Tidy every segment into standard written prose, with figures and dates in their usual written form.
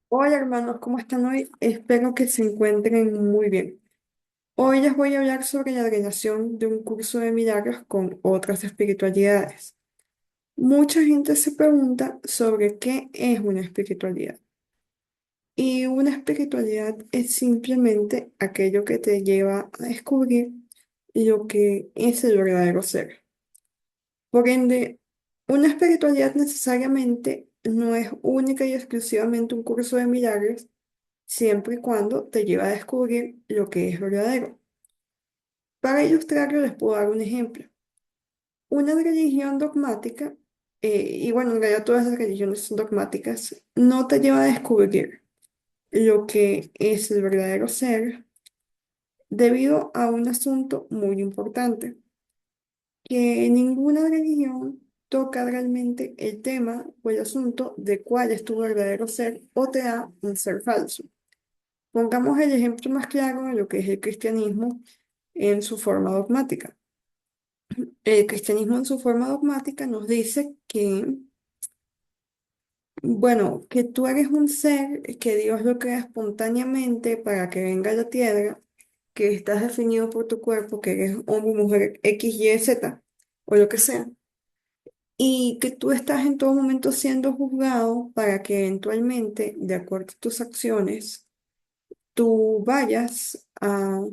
Hola hermanos, ¿cómo están hoy? Espero que se encuentren muy bien. Hoy les voy a hablar sobre la relación de un curso de milagros con otras espiritualidades. Mucha gente se pregunta sobre qué es una espiritualidad. Y una espiritualidad es simplemente aquello que te lleva a descubrir lo que es el verdadero ser. Por ende, una espiritualidad necesariamente no es única y exclusivamente un curso de milagros, siempre y cuando te lleva a descubrir lo que es verdadero. Para ilustrarlo, les puedo dar un ejemplo. Una religión dogmática, y bueno, en realidad todas las religiones son dogmáticas, no te lleva a descubrir lo que es el verdadero ser debido a un asunto muy importante, que ninguna religión toca realmente el tema o el asunto de cuál es tu verdadero ser o te da un ser falso. Pongamos el ejemplo más claro de lo que es el cristianismo en su forma dogmática. El cristianismo en su forma dogmática nos dice que, bueno, que tú eres un ser que Dios lo crea espontáneamente para que venga a la tierra, que estás definido por tu cuerpo, que eres hombre, mujer, X, Y, Z, o lo que sea, y que tú estás en todo momento siendo juzgado para que eventualmente, de acuerdo a tus acciones, tú vayas a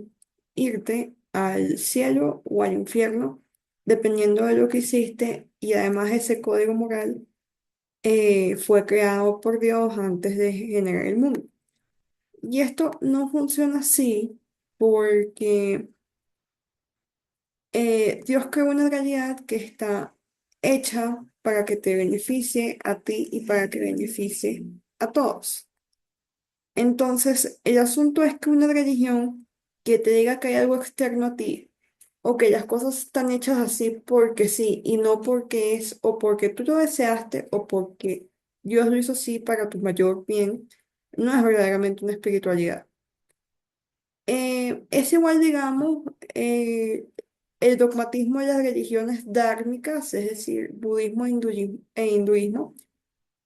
irte al cielo o al infierno, dependiendo de lo que hiciste, y además ese código moral fue creado por Dios antes de generar el mundo. Y esto no funciona así porque Dios creó una realidad que está hecha para que te beneficie a ti y para que beneficie a todos. Entonces, el asunto es que una religión que te diga que hay algo externo a ti o que las cosas están hechas así porque sí y no porque es o porque tú lo deseaste o porque Dios lo hizo así para tu mayor bien, no es verdaderamente una espiritualidad. Es igual, digamos, el dogmatismo de las religiones dármicas, es decir, budismo e hinduismo,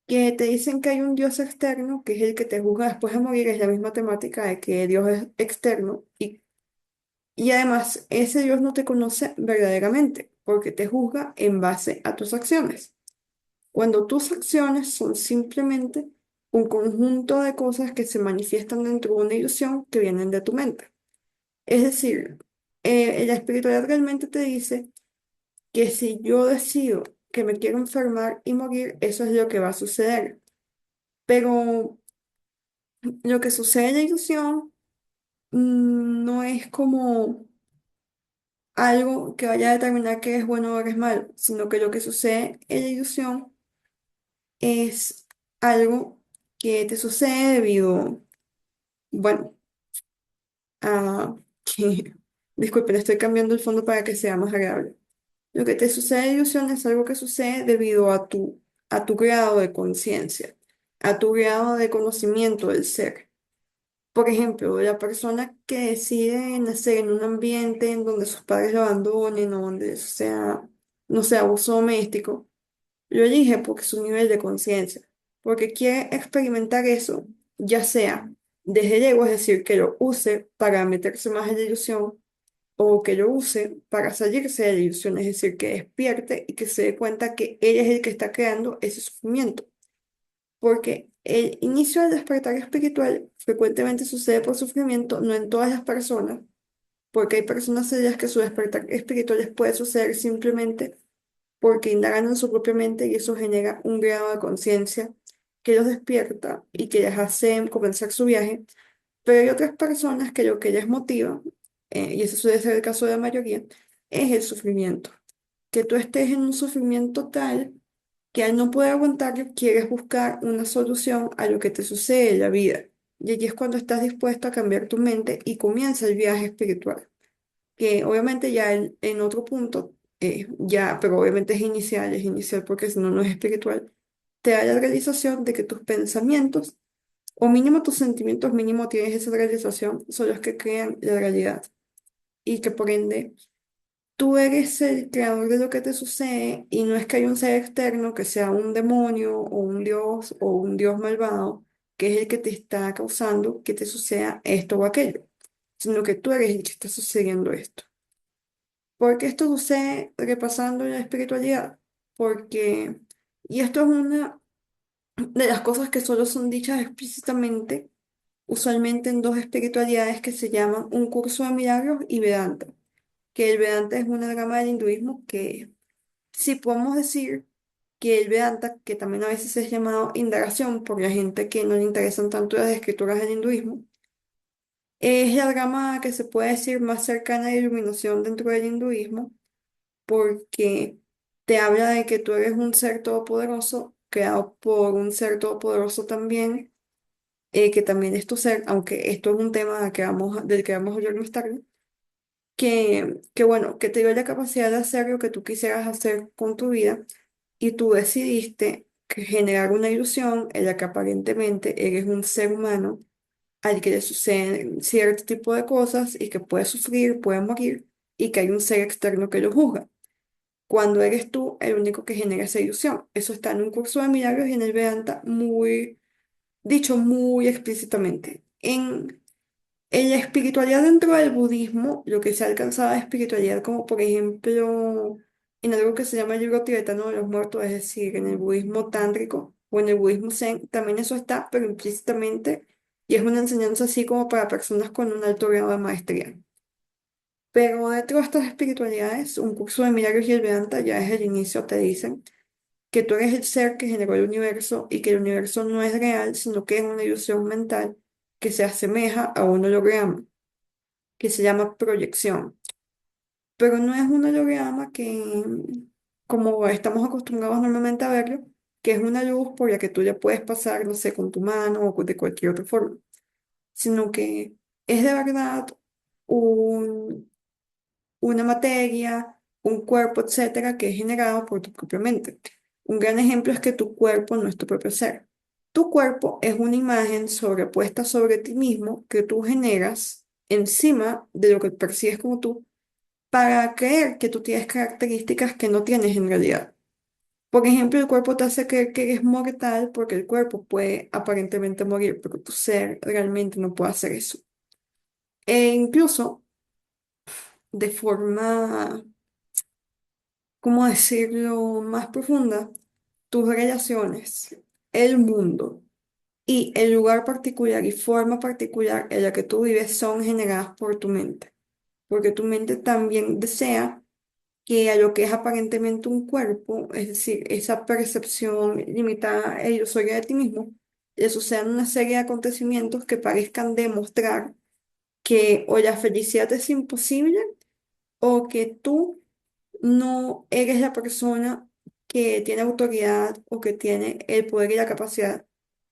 que te dicen que hay un Dios externo, que es el que te juzga después de morir, es la misma temática de que Dios es externo y además ese Dios no te conoce verdaderamente, porque te juzga en base a tus acciones. Cuando tus acciones son simplemente un conjunto de cosas que se manifiestan dentro de una ilusión que vienen de tu mente. Es decir, la espiritualidad realmente te dice que si yo decido que me quiero enfermar y morir, eso es lo que va a suceder. Pero lo que sucede en la ilusión no es como algo que vaya a determinar qué es bueno o qué es malo, sino que lo que sucede en la ilusión es algo que te sucede debido, bueno, a que, disculpen, estoy cambiando el fondo para que sea más agradable. Lo que te sucede en la ilusión es algo que sucede debido a tu grado de conciencia, a tu grado de conocimiento del ser. Por ejemplo, la persona que decide nacer en un ambiente en donde sus padres lo abandonen o donde sea, no sea abuso doméstico, lo elige porque su nivel de conciencia, porque quiere experimentar eso, ya sea desde el ego, es decir, que lo use para meterse más en la ilusión, o que lo use para salirse de la ilusión, es decir, que despierte y que se dé cuenta que él es el que está creando ese sufrimiento. Porque el inicio del despertar espiritual frecuentemente sucede por sufrimiento, no en todas las personas, porque hay personas en las que su despertar espiritual les puede suceder simplemente porque indagan en su propia mente y eso genera un grado de conciencia que los despierta y que les hace comenzar su viaje. Pero hay otras personas que lo que les motiva, y ese suele ser el caso de la mayoría, es el sufrimiento. Que tú estés en un sufrimiento tal que al no poder aguantarlo, quieres buscar una solución a lo que te sucede en la vida. Y allí es cuando estás dispuesto a cambiar tu mente y comienza el viaje espiritual. Que obviamente ya en otro punto, ya, pero obviamente es inicial porque si no, no es espiritual, te da la realización de que tus pensamientos, o mínimo tus sentimientos, mínimo tienes esa realización, son los que crean la realidad. Y que por ende tú eres el creador de lo que te sucede y no es que hay un ser externo que sea un demonio o un dios malvado que es el que te está causando que te suceda esto o aquello, sino que tú eres el que está sucediendo esto. ¿Por qué esto sucede repasando la espiritualidad? Porque, y esto es una de las cosas que solo son dichas explícitamente, usualmente en dos espiritualidades que se llaman un curso de milagros y Vedanta, que el Vedanta es una rama del hinduismo que sí podemos decir que el Vedanta, que también a veces es llamado indagación por la gente que no le interesan tanto las escrituras del hinduismo, es la rama que se puede decir más cercana a la iluminación dentro del hinduismo, porque te habla de que tú eres un ser todopoderoso, creado por un ser todopoderoso también, que también es tu ser, aunque esto es un tema del que vamos a hablar más tarde, que bueno, que te dio la capacidad de hacer lo que tú quisieras hacer con tu vida y tú decidiste generar una ilusión en la que aparentemente eres un ser humano al que le suceden cierto tipo de cosas y que puede sufrir, puede morir y que hay un ser externo que lo juzga. Cuando eres tú el único que genera esa ilusión. Eso está en un curso de milagros y en el Vedanta muy, dicho muy explícitamente. En la espiritualidad dentro del budismo, lo que se ha alcanzado de espiritualidad, como por ejemplo en algo que se llama el libro tibetano de los muertos, es decir, en el budismo tántrico o en el budismo zen, también eso está, pero implícitamente, y es una enseñanza así como para personas con un alto grado de maestría. Pero dentro de estas espiritualidades, un curso de milagros y el Vedanta ya desde el inicio te dicen que tú eres el ser que generó el universo y que el universo no es real, sino que es una ilusión mental que se asemeja a un holograma que se llama proyección, pero no es un holograma que, como estamos acostumbrados normalmente a verlo, que es una luz por la que tú ya puedes pasar, no sé, con tu mano o de cualquier otra forma, sino que es de verdad un, una materia, un cuerpo, etcétera, que es generado por tu propia mente. Un gran ejemplo es que tu cuerpo no es tu propio ser. Tu cuerpo es una imagen sobrepuesta sobre ti mismo que tú generas encima de lo que percibes como tú para creer que tú tienes características que no tienes en realidad. Por ejemplo, el cuerpo te hace creer que eres mortal porque el cuerpo puede aparentemente morir, pero tu ser realmente no puede hacer eso. E incluso de forma, ¿cómo decirlo?, más profunda, tus relaciones, el mundo y el lugar particular y forma particular en la que tú vives son generadas por tu mente, porque tu mente también desea que a lo que es aparentemente un cuerpo, es decir, esa percepción limitada e ilusoria de ti mismo, le sucedan una serie de acontecimientos que parezcan demostrar que o la felicidad es imposible o que tú no eres la persona que tiene autoridad o que tiene el poder y la capacidad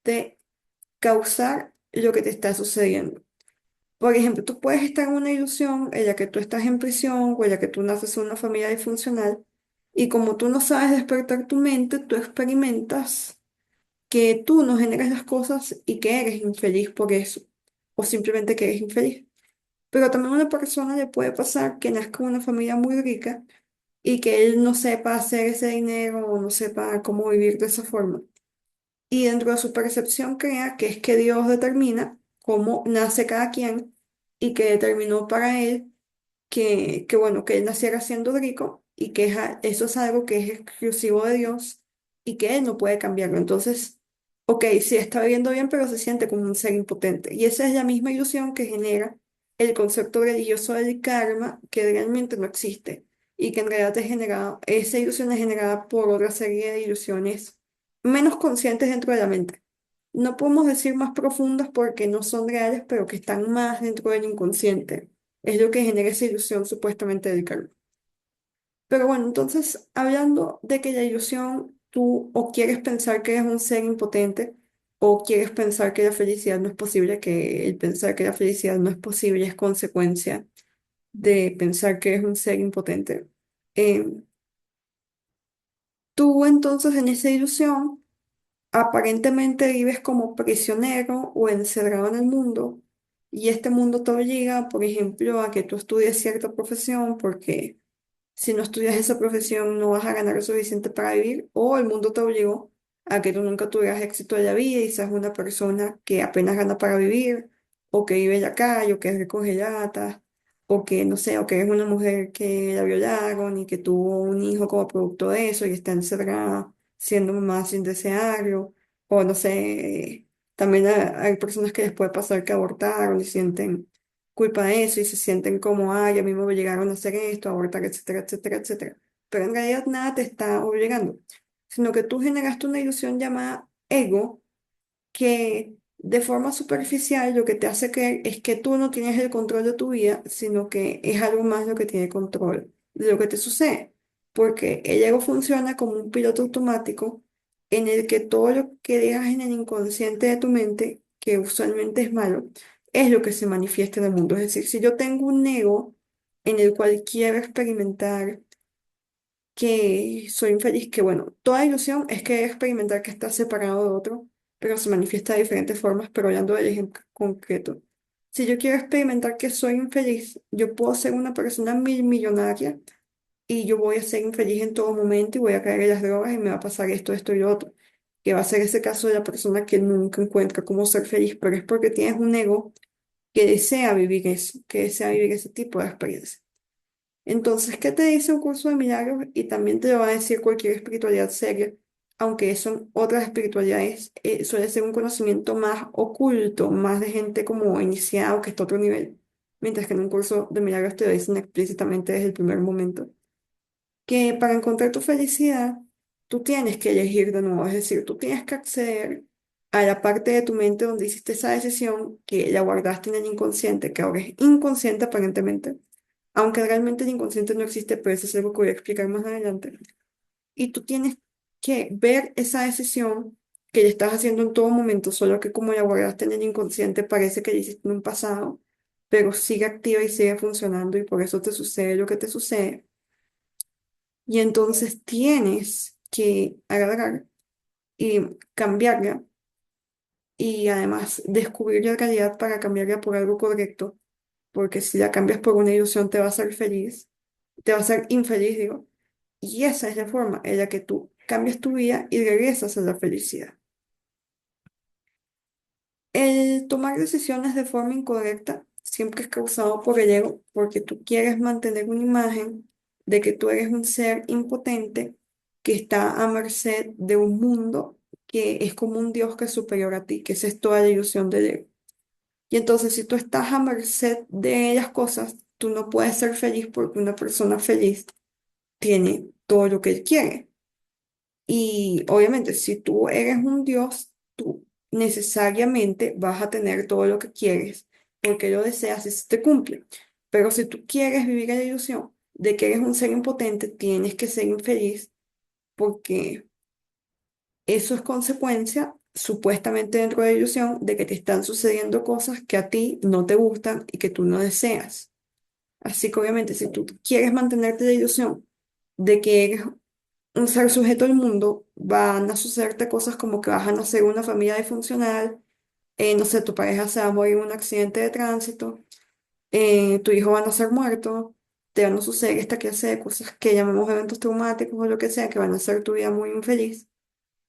de causar lo que te está sucediendo. Por ejemplo, tú puedes estar en una ilusión en la que tú estás en prisión o en la que tú naces en una familia disfuncional y como tú no sabes despertar tu mente, tú experimentas que tú no generas las cosas y que eres infeliz por eso o simplemente que eres infeliz. Pero también a una persona le puede pasar que nazca en una familia muy rica y que él no sepa hacer ese dinero o no sepa cómo vivir de esa forma. Y dentro de su percepción crea que es que Dios determina cómo nace cada quien y que determinó para él bueno, que él naciera siendo rico y que eso es algo que es exclusivo de Dios y que él no puede cambiarlo. Entonces, ok, sí está viviendo bien, pero se siente como un ser impotente. Y esa es la misma ilusión que genera el concepto religioso del karma, que realmente no existe y que en realidad es generado, esa ilusión es generada por otra serie de ilusiones menos conscientes dentro de la mente. No podemos decir más profundas porque no son reales, pero que están más dentro del inconsciente. Es lo que genera esa ilusión supuestamente del karma. Pero bueno, entonces, hablando de que la ilusión, tú o quieres pensar que eres un ser impotente, o quieres pensar que la felicidad no es posible, que el pensar que la felicidad no es posible es consecuencia de pensar que eres un ser impotente. eh, Tú entonces en esa ilusión aparentemente vives como prisionero o encerrado en el mundo y este mundo te obliga, por ejemplo, a que tú estudies cierta profesión porque si no estudias esa profesión no vas a ganar lo suficiente para vivir o el mundo te obligó a que tú nunca tuvieras éxito en la vida y seas una persona que apenas gana para vivir, o que vive en la calle, o que recoge latas, o que, no sé, o que eres una mujer que la violaron y que tuvo un hijo como producto de eso y está encerrada siendo mamá sin desearlo, o no sé, también hay personas que les puede pasar que abortaron y sienten culpa de eso y se sienten como, ay, a mí me llegaron a hacer esto, a abortar, etcétera, etcétera, etcétera. Pero en realidad nada te está obligando, sino que tú generaste una ilusión llamada ego que de forma superficial lo que te hace creer es que tú no tienes el control de tu vida, sino que es algo más lo que tiene control de lo que te sucede. Porque el ego funciona como un piloto automático en el que todo lo que dejas en el inconsciente de tu mente, que usualmente es malo, es lo que se manifiesta en el mundo. Es decir, si yo tengo un ego en el cual quiero experimentar que soy infeliz, que bueno, toda ilusión es que experimentar que estás separado de otro, pero se manifiesta de diferentes formas, pero hablando del ejemplo concreto. Si yo quiero experimentar que soy infeliz, yo puedo ser una persona mil millonaria y yo voy a ser infeliz en todo momento y voy a caer en las drogas y me va a pasar esto, esto y lo otro. Que va a ser ese caso de la persona que nunca encuentra cómo ser feliz, pero es porque tienes un ego que desea vivir eso, que desea vivir ese tipo de experiencia. Entonces, ¿qué te dice un curso de milagros? Y también te lo va a decir cualquier espiritualidad seria, aunque son otras espiritualidades, suele ser un conocimiento más oculto, más de gente como iniciado, que está a otro nivel, mientras que en un curso de milagros te lo dicen explícitamente desde el primer momento, que para encontrar tu felicidad, tú tienes que elegir de nuevo, es decir, tú tienes que acceder a la parte de tu mente donde hiciste esa decisión, que la guardaste en el inconsciente, que ahora es inconsciente aparentemente, aunque realmente el inconsciente no existe, pero eso es algo que voy a explicar más adelante. Y tú tienes que ver esa decisión que ya estás haciendo en todo momento, solo que como la guardaste en el inconsciente, parece que la hiciste en un pasado, pero sigue activa y sigue funcionando y por eso te sucede lo que te sucede. Y entonces tienes que agarrar y cambiarla y además descubrir la realidad para cambiarla por algo correcto, porque si la cambias por una ilusión te va a hacer feliz, te va a hacer infeliz, digo. Y esa es la forma en la que tú cambias tu vida y regresas a la felicidad. El tomar decisiones de forma incorrecta siempre es causado por el ego, porque tú quieres mantener una imagen de que tú eres un ser impotente que está a merced de un mundo que es como un Dios que es superior a ti, que esa es toda la ilusión del ego. Y entonces, si tú estás a merced de las cosas, tú no puedes ser feliz porque una persona feliz tiene todo lo que él quiere. Y obviamente, si tú eres un Dios, tú necesariamente vas a tener todo lo que quieres, porque lo deseas y se te cumple. Pero si tú quieres vivir en la ilusión de que eres un ser impotente, tienes que ser infeliz, porque eso es consecuencia, supuestamente dentro de la ilusión, de que te están sucediendo cosas que a ti no te gustan y que tú no deseas. Así que obviamente, si tú quieres mantenerte en la ilusión de que eres un ser sujeto al mundo, van a sucederte cosas como que vas a nacer en una familia disfuncional, no sé, tu pareja se va a morir en un accidente de tránsito, tu hijo va a nacer muerto, te van a suceder esta clase de cosas que llamamos eventos traumáticos o lo que sea, que van a hacer tu vida muy infeliz.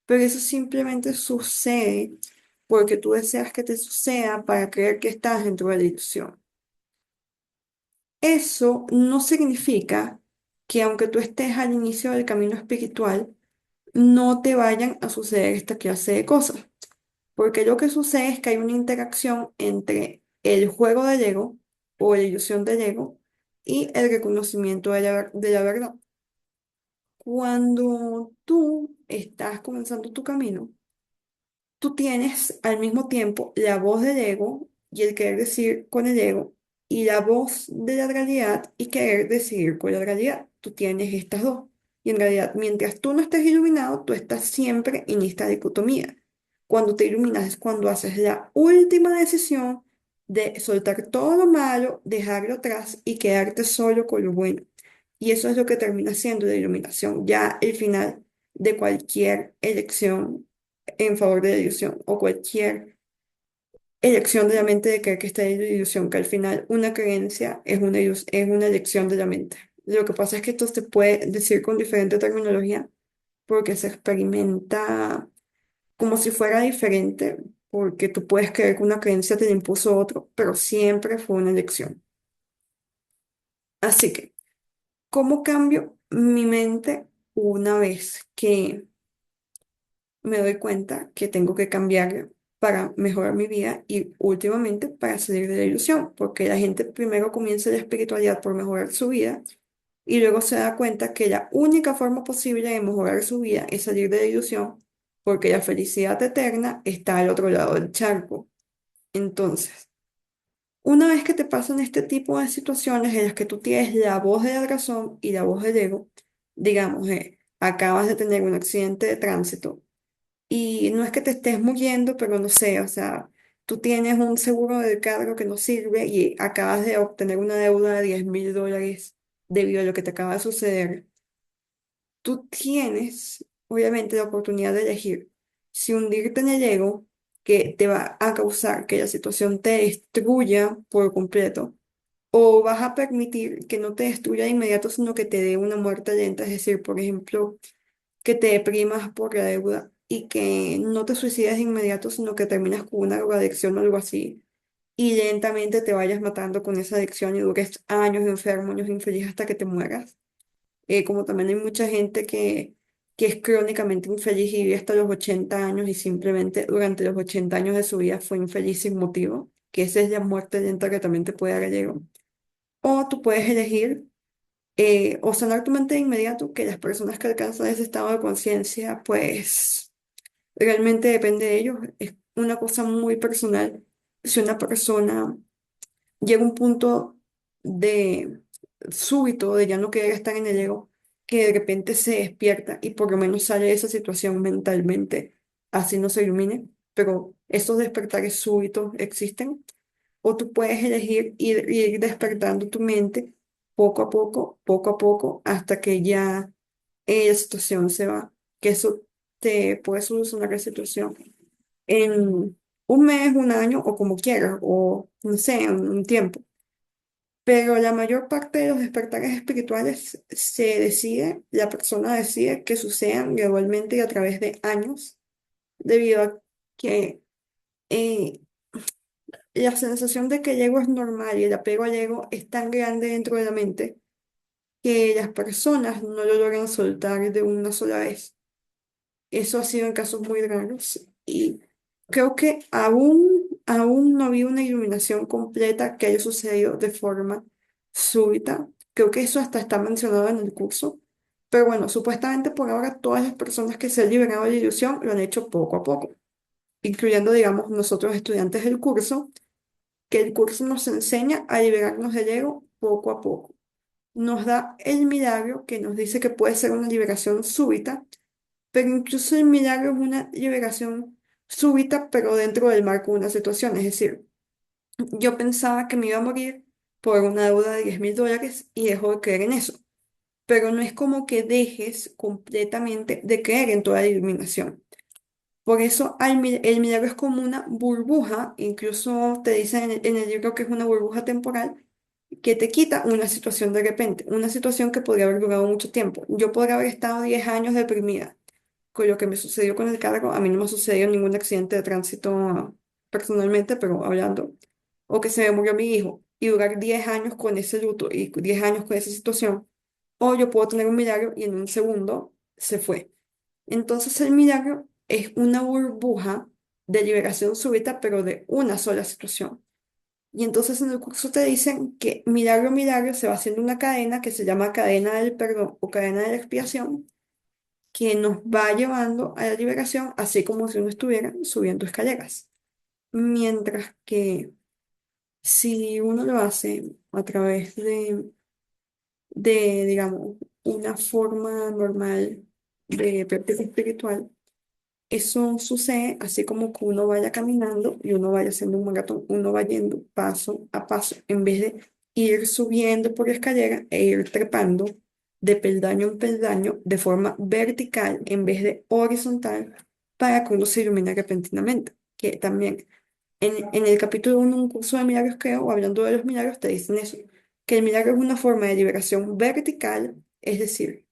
Pero eso simplemente sucede porque tú deseas que te suceda para creer que estás dentro de la ilusión. Eso no significa que aunque tú estés al inicio del camino espiritual, no te vayan a suceder esta clase de cosas. Porque lo que sucede es que hay una interacción entre el juego del ego o la ilusión del ego y el reconocimiento de la verdad. Cuando tú estás comenzando tu camino, tú tienes al mismo tiempo la voz del ego y el querer decir con el ego y la voz de la realidad y querer decidir con la realidad. Tú tienes estas dos. Y en realidad, mientras tú no estés iluminado, tú estás siempre en esta dicotomía. Cuando te iluminas es cuando haces la última decisión de soltar todo lo malo, dejarlo atrás y quedarte solo con lo bueno. Y eso es lo que termina siendo la iluminación, ya el final de cualquier elección en favor de la ilusión o cualquier elección de la mente de creer que está en la ilusión, que al final una creencia es una elección de la mente. Lo que pasa es que esto se puede decir con diferente terminología porque se experimenta, como si fuera diferente, porque tú puedes creer que una creencia te la impuso otro, pero siempre fue una elección. Así que, ¿cómo cambio mi mente una vez que me doy cuenta que tengo que cambiar para mejorar mi vida y últimamente para salir de la ilusión? Porque la gente primero comienza la espiritualidad por mejorar su vida y luego se da cuenta que la única forma posible de mejorar su vida es salir de la ilusión, porque la felicidad eterna está al otro lado del charco. Entonces, una vez que te pasan este tipo de situaciones en las que tú tienes la voz de la razón y la voz del ego, digamos, acabas de tener un accidente de tránsito y no es que te estés muriendo, pero no sé, o sea, tú tienes un seguro del carro que no sirve y acabas de obtener una deuda de $10,000 debido a lo que te acaba de suceder. Tú tienes, obviamente, la oportunidad de elegir si hundirte en el ego, que te va a causar que la situación te destruya por completo, o vas a permitir que no te destruya de inmediato, sino que te dé una muerte lenta, es decir, por ejemplo, que te deprimas por la deuda y que no te suicides de inmediato, sino que terminas con una drogadicción o algo así, y lentamente te vayas matando con esa adicción y dures años enfermo, años infeliz hasta que te mueras. Como también hay mucha gente que es crónicamente infeliz y vive hasta los 80 años y simplemente durante los 80 años de su vida fue infeliz sin motivo, que esa es la muerte lenta que también te puede dar el ego. O tú puedes elegir o sanar tu mente de inmediato, que las personas que alcanzan ese estado de conciencia, pues realmente depende de ellos. Es una cosa muy personal. Si una persona llega un punto de súbito de ya no querer estar en el ego, que de repente se despierta y por lo menos sale de esa situación mentalmente, así no se ilumine, pero esos despertares súbitos existen, o tú puedes elegir ir despertando tu mente poco a poco, hasta que ya la situación se va, que eso te puede solucionar la situación en un mes, un año o como quieras, o no sé, en un tiempo. Pero la mayor parte de los despertares espirituales la persona decide que sucedan gradualmente y a través de años, debido a que eh, la sensación de que el ego es normal y el apego al ego es tan grande dentro de la mente que las personas no lo logran soltar de una sola vez. Eso ha sido en casos muy raros y creo que aún no vi una iluminación completa que haya sucedido de forma súbita. Creo que eso hasta está mencionado en el curso. Pero bueno, supuestamente por ahora todas las personas que se han liberado de la ilusión lo han hecho poco a poco, incluyendo, digamos, nosotros estudiantes del curso, que el curso nos enseña a liberarnos del ego poco a poco. Nos da el milagro que nos dice que puede ser una liberación súbita, pero incluso el milagro es una liberación súbita, pero dentro del marco de una situación. Es decir, yo pensaba que me iba a morir por una deuda de $10,000 y dejo de creer en eso. Pero no es como que dejes completamente de creer en toda la iluminación. Por eso el milagro es como una burbuja, incluso te dicen en el libro que es una burbuja temporal, que te quita una situación de repente, una situación que podría haber durado mucho tiempo. Yo podría haber estado 10 años deprimida con lo que me sucedió con el carro. A mí no me sucedió ningún accidente de tránsito personalmente, pero hablando, o que se me murió mi hijo y durar 10 años con ese luto y 10 años con esa situación, o yo puedo tener un milagro y en un segundo se fue. Entonces el milagro es una burbuja de liberación súbita, pero de una sola situación. Y entonces en el curso te dicen que milagro, milagro se va haciendo una cadena que se llama cadena del perdón o cadena de la expiación, que nos va llevando a la liberación, así como si uno estuviera subiendo escaleras. Mientras que si uno lo hace a través digamos, una forma normal de práctica espiritual, eso sucede así como que uno vaya caminando y uno vaya haciendo un maratón, uno va yendo paso a paso, en vez de ir subiendo por escalera e ir trepando de peldaño en peldaño de forma vertical en vez de horizontal para que uno se ilumine repentinamente. Que también en el capítulo 1, un curso de milagros, creo, o hablando de los milagros, te dicen eso, que el milagro es una forma de liberación vertical, es decir,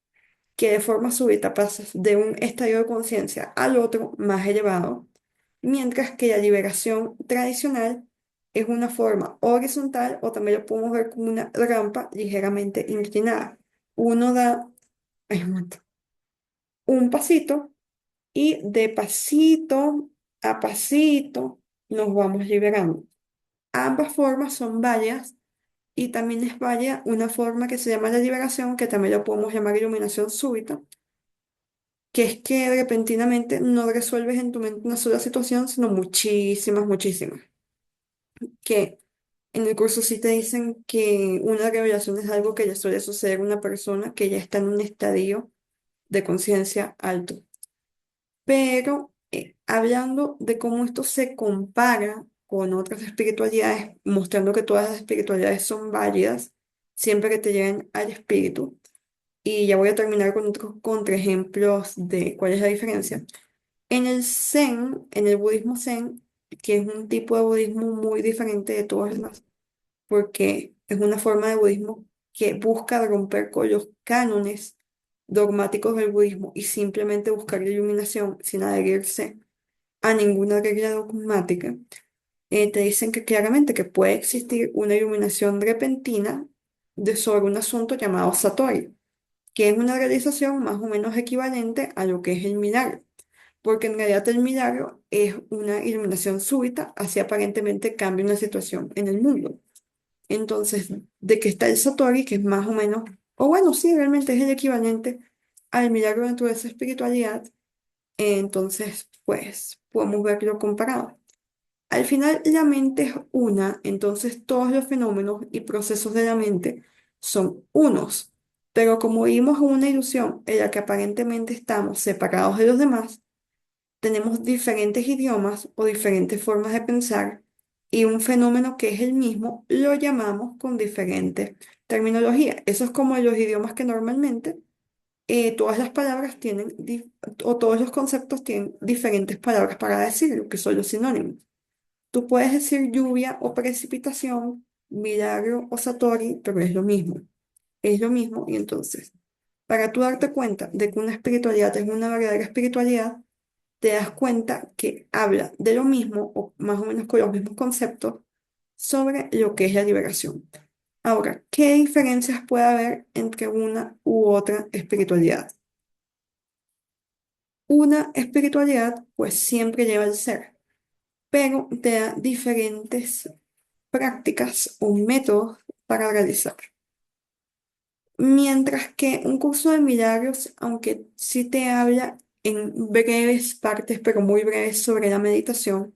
que de forma súbita pasas de un estadio de conciencia al otro más elevado, mientras que la liberación tradicional es una forma horizontal o también lo podemos ver como una rampa ligeramente inclinada. Uno da ay, un momento, un pasito y de pasito a pasito nos vamos liberando. Ambas formas son válidas y también es válida una forma que se llama la liberación, que también lo podemos llamar iluminación súbita, que es que repentinamente no resuelves en tu mente una sola situación, sino muchísimas, muchísimas. Que en el curso sí te dicen que una revelación es algo que le suele suceder a una persona que ya está en un estadio de conciencia alto. Pero hablando de cómo esto se compara con otras espiritualidades, mostrando que todas las espiritualidades son válidas, siempre que te lleguen al espíritu. Y ya voy a terminar con otros contraejemplos de cuál es la diferencia. En el Zen, en el budismo Zen, que es un tipo de budismo muy diferente de todos los demás, porque es una forma de budismo que busca romper con los cánones dogmáticos del budismo y simplemente buscar la iluminación sin adherirse a ninguna regla dogmática. Te dicen que claramente que puede existir una iluminación repentina sobre un asunto llamado Satori, que es una realización más o menos equivalente a lo que es el milagro, porque en realidad el milagro es una iluminación súbita, así aparentemente cambia una situación en el mundo. Entonces, de que está el Satori, que es más o menos, o bueno, sí, realmente es el equivalente al milagro dentro de esa espiritualidad, entonces, pues, podemos verlo comparado. Al final, la mente es una, entonces todos los fenómenos y procesos de la mente son unos, pero como vimos una ilusión en la que aparentemente estamos separados de los demás, tenemos diferentes idiomas o diferentes formas de pensar y un fenómeno que es el mismo lo llamamos con diferente terminología. Eso es como en los idiomas que normalmente todas las palabras tienen, o todos los conceptos tienen diferentes palabras para decirlo, que son los sinónimos. Tú puedes decir lluvia o precipitación, milagro o satori, pero es lo mismo. Es lo mismo y entonces, para tú darte cuenta de que una espiritualidad es una verdadera espiritualidad, te das cuenta que habla de lo mismo o más o menos con los mismos conceptos sobre lo que es la liberación. Ahora, ¿qué diferencias puede haber entre una u otra espiritualidad? Una espiritualidad pues siempre lleva el ser, pero te da diferentes prácticas o métodos para realizar. Mientras que un curso de milagros, aunque sí te habla en breves partes, pero muy breves sobre la meditación,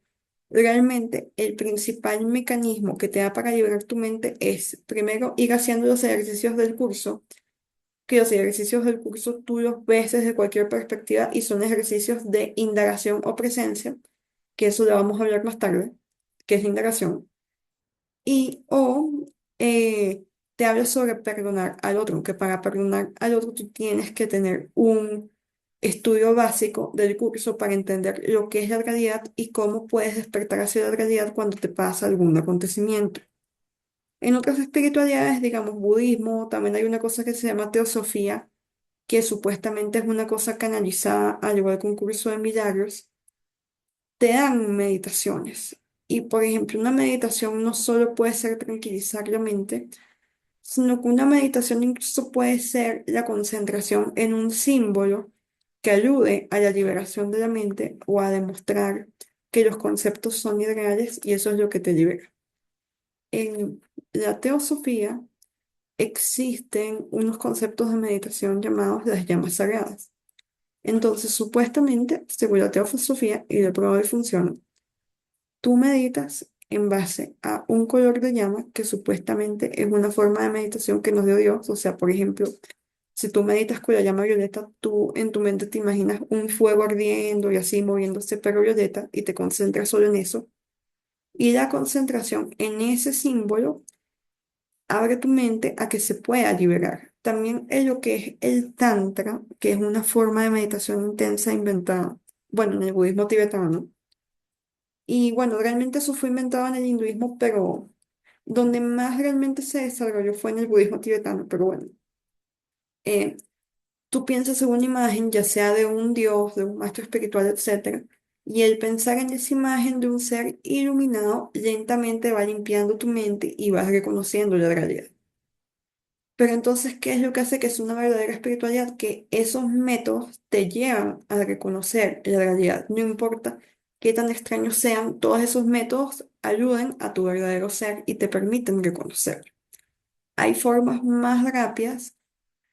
realmente el principal mecanismo que te da para liberar tu mente es primero ir haciendo los ejercicios del curso, que los ejercicios del curso tú los ves desde cualquier perspectiva y son ejercicios de indagación o presencia, que eso lo vamos a hablar más tarde, que es la indagación y o te habla sobre perdonar al otro, que para perdonar al otro tú tienes que tener un estudio básico del curso para entender lo que es la realidad y cómo puedes despertar hacia la realidad cuando te pasa algún acontecimiento. En otras espiritualidades, digamos budismo, también hay una cosa que se llama teosofía, que supuestamente es una cosa canalizada, al igual que un curso de milagros, te dan meditaciones. Y por ejemplo, una meditación no solo puede ser tranquilizar la mente, sino que una meditación incluso puede ser la concentración en un símbolo que ayude a la liberación de la mente o a demostrar que los conceptos son irreales y eso es lo que te libera. En la teosofía existen unos conceptos de meditación llamados las llamas sagradas. Entonces, supuestamente, según la teosofía, y de prueba y funciona, tú meditas en base a un color de llama que supuestamente es una forma de meditación que nos dio Dios. O sea, por ejemplo, si tú meditas con la llama violeta, tú en tu mente te imaginas un fuego ardiendo y así moviéndose, pero violeta, y te concentras solo en eso. Y la concentración en ese símbolo abre tu mente a que se pueda liberar. También es lo que es el Tantra, que es una forma de meditación intensa inventada, bueno, en el budismo tibetano. Y bueno, realmente eso fue inventado en el hinduismo, pero donde más realmente se desarrolló fue en el budismo tibetano, pero bueno. Tú piensas en una imagen, ya sea de un dios, de un maestro espiritual, etcétera, y el pensar en esa imagen de un ser iluminado lentamente va limpiando tu mente y vas reconociendo la realidad. Pero entonces, ¿qué es lo que hace que es una verdadera espiritualidad? Que esos métodos te llevan a reconocer la realidad. No importa qué tan extraños sean, todos esos métodos ayudan a tu verdadero ser y te permiten reconocer. Hay formas más rápidas,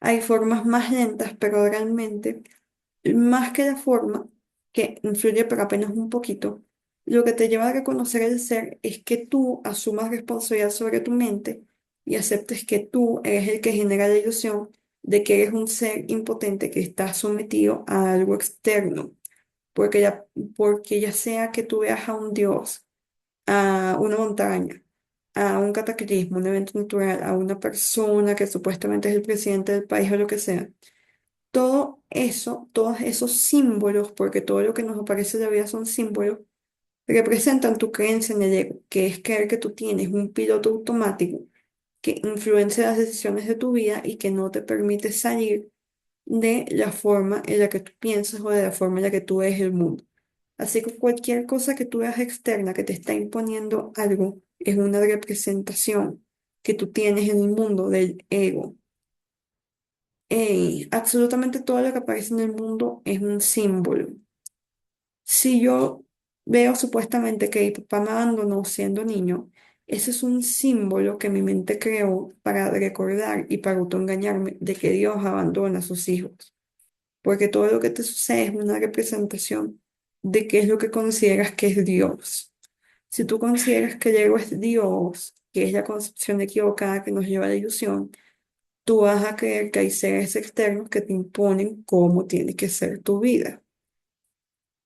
hay formas más lentas, pero realmente más que la forma, que influye pero apenas un poquito, lo que te lleva a reconocer el ser es que tú asumas responsabilidad sobre tu mente y aceptes que tú eres el que genera la ilusión de que eres un ser impotente que está sometido a algo externo, porque porque ya sea que tú veas a un dios, a una montaña, a un cataclismo, un evento natural, a una persona que supuestamente es el presidente del país o lo que sea, todo eso, todos esos símbolos, porque todo lo que nos aparece en la vida son símbolos, representan tu creencia en el ego, que es creer que tú tienes un piloto automático que influencia las decisiones de tu vida y que no te permite salir de la forma en la que tú piensas o de la forma en la que tú ves el mundo. Así que cualquier cosa que tú veas externa que te está imponiendo algo es una representación que tú tienes en el mundo del ego. Absolutamente todo lo que aparece en el mundo es un símbolo. Si yo veo supuestamente que mi papá me abandonó siendo niño, ese es un símbolo que mi mente creó para recordar y para autoengañarme de que Dios abandona a sus hijos. Porque todo lo que te sucede es una representación de qué es lo que consideras que es Dios. Si tú consideras que el ego es Dios, que es la concepción equivocada que nos lleva a la ilusión, tú vas a creer que hay seres externos que te imponen cómo tiene que ser tu vida.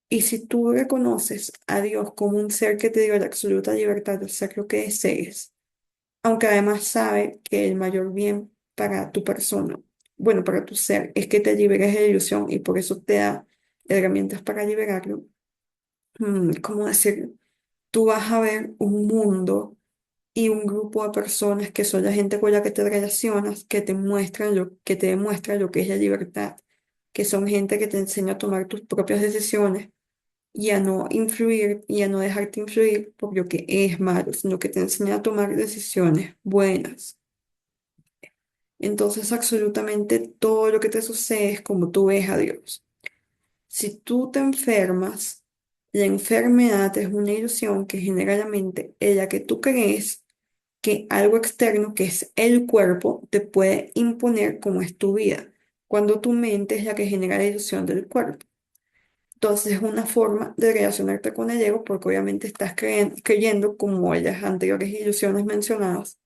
Y si tú reconoces a Dios como un ser que te dio la absoluta libertad de hacer lo que desees, aunque además sabe que el mayor bien para tu persona, bueno, para tu ser, es que te liberes de la ilusión y por eso te da herramientas para liberarlo, ¿cómo decirlo? Tú vas a ver un mundo y un grupo de personas que son la gente con la que te relacionas, que te muestran que te demuestra lo que es la libertad, que son gente que te enseña a tomar tus propias decisiones y a no influir y a no dejarte influir por lo que es malo, sino que te enseña a tomar decisiones buenas. Entonces, absolutamente todo lo que te sucede es como tú ves a Dios. Si tú te enfermas, la enfermedad es una ilusión que genera la mente en la que tú crees que algo externo, que es el cuerpo, te puede imponer cómo es tu vida, cuando tu mente es la que genera la ilusión del cuerpo. Entonces es una forma de relacionarte con el ego porque obviamente estás creyendo, como en las anteriores ilusiones mencionadas,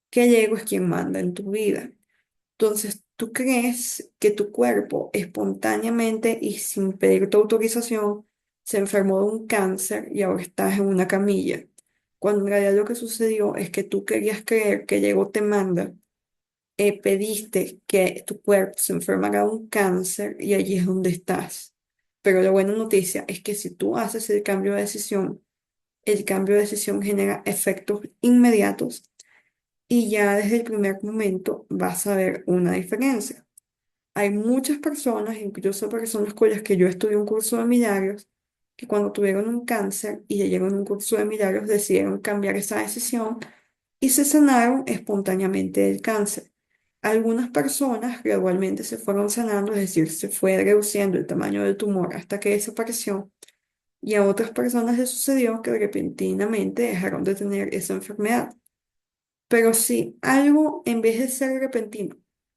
que el ego es quien manda en tu vida. Entonces tú crees que tu cuerpo espontáneamente y sin pedir tu autorización se enfermó de un cáncer y ahora estás en una camilla, cuando en realidad lo que sucedió es que tú querías creer que el ego te manda, pediste que tu cuerpo se enfermara de un cáncer y allí es donde estás. Pero la buena noticia es que si tú haces el cambio de decisión genera efectos inmediatos y ya desde el primer momento vas a ver una diferencia. Hay muchas personas, incluso personas con las que yo estudié un curso de milagros, que cuando tuvieron un cáncer y leyeron un curso de milagros decidieron cambiar esa decisión y se sanaron espontáneamente del cáncer. Algunas personas gradualmente se fueron sanando, es decir, se fue reduciendo el tamaño del tumor hasta que desapareció, y a otras personas les sucedió que repentinamente dejaron de tener esa enfermedad. Pero si algo, en vez de ser repentino,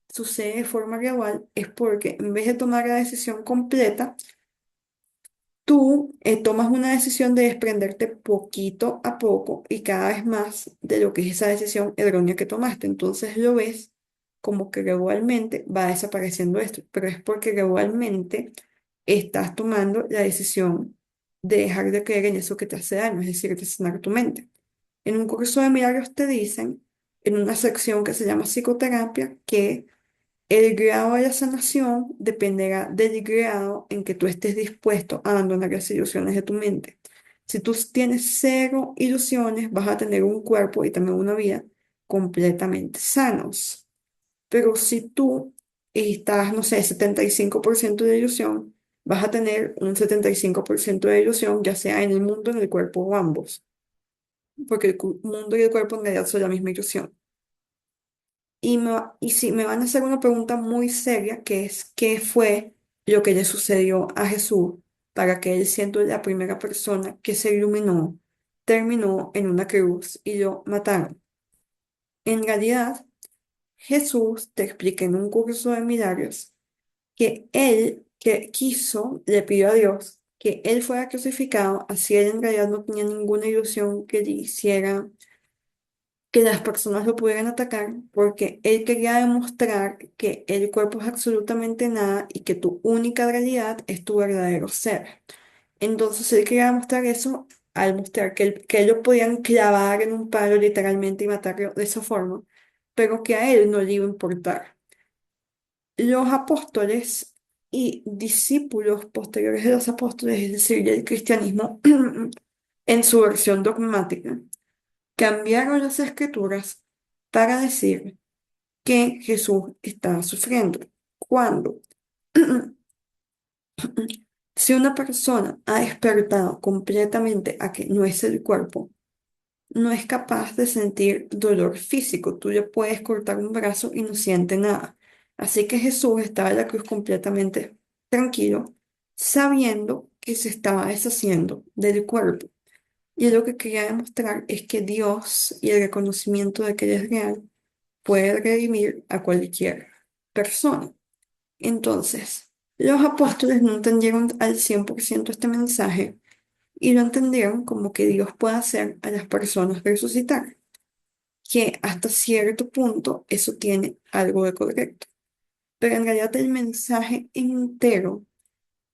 sucede de forma gradual, es porque en vez de tomar la decisión completa, tú tomas una decisión de desprenderte poquito a poco y cada vez más de lo que es esa decisión errónea que tomaste. Entonces lo ves como que gradualmente va desapareciendo esto, pero es porque gradualmente estás tomando la decisión de dejar de creer en eso que te hace daño, es decir, de sanar tu mente. En un curso de milagros te dicen, en una sección que se llama psicoterapia, que el grado de la sanación dependerá del grado en que tú estés dispuesto a abandonar las ilusiones de tu mente. Si tú tienes cero ilusiones, vas a tener un cuerpo y también una vida completamente sanos. Pero si tú y estás, no sé, 75% de ilusión, vas a tener un 75% de ilusión, ya sea en el mundo, en el cuerpo o ambos, porque el mundo y el cuerpo en realidad son la misma ilusión. Y si me van a hacer una pregunta muy seria, que es, ¿qué fue lo que le sucedió a Jesús para que él, siendo la primera persona que se iluminó, terminó en una cruz y lo mataron? En realidad, Jesús te explica en un curso de milagros que él, que quiso, le pidió a Dios que él fuera crucificado, así él en realidad no tenía ninguna ilusión que le hiciera que las personas lo pudieran atacar, porque él quería demostrar que el cuerpo es absolutamente nada y que tu única realidad es tu verdadero ser. Entonces él quería demostrar eso al mostrar que él lo podían clavar en un palo literalmente y matarlo de esa forma, pero que a él no le iba a importar. Los apóstoles y discípulos posteriores de los apóstoles, es decir, el cristianismo, en su versión dogmática, cambiaron las escrituras para decir que Jesús estaba sufriendo. Cuando, si una persona ha despertado completamente a que no es el cuerpo, no es capaz de sentir dolor físico. Tú le puedes cortar un brazo y no siente nada. Así que Jesús estaba en la cruz completamente tranquilo, sabiendo que se estaba deshaciendo del cuerpo. Y lo que quería demostrar es que Dios y el reconocimiento de que Él es real puede redimir a cualquier persona. Entonces, los apóstoles no entendieron al 100% este mensaje y lo entendieron como que Dios puede hacer a las personas resucitar, que hasta cierto punto eso tiene algo de correcto. Pero en realidad el mensaje entero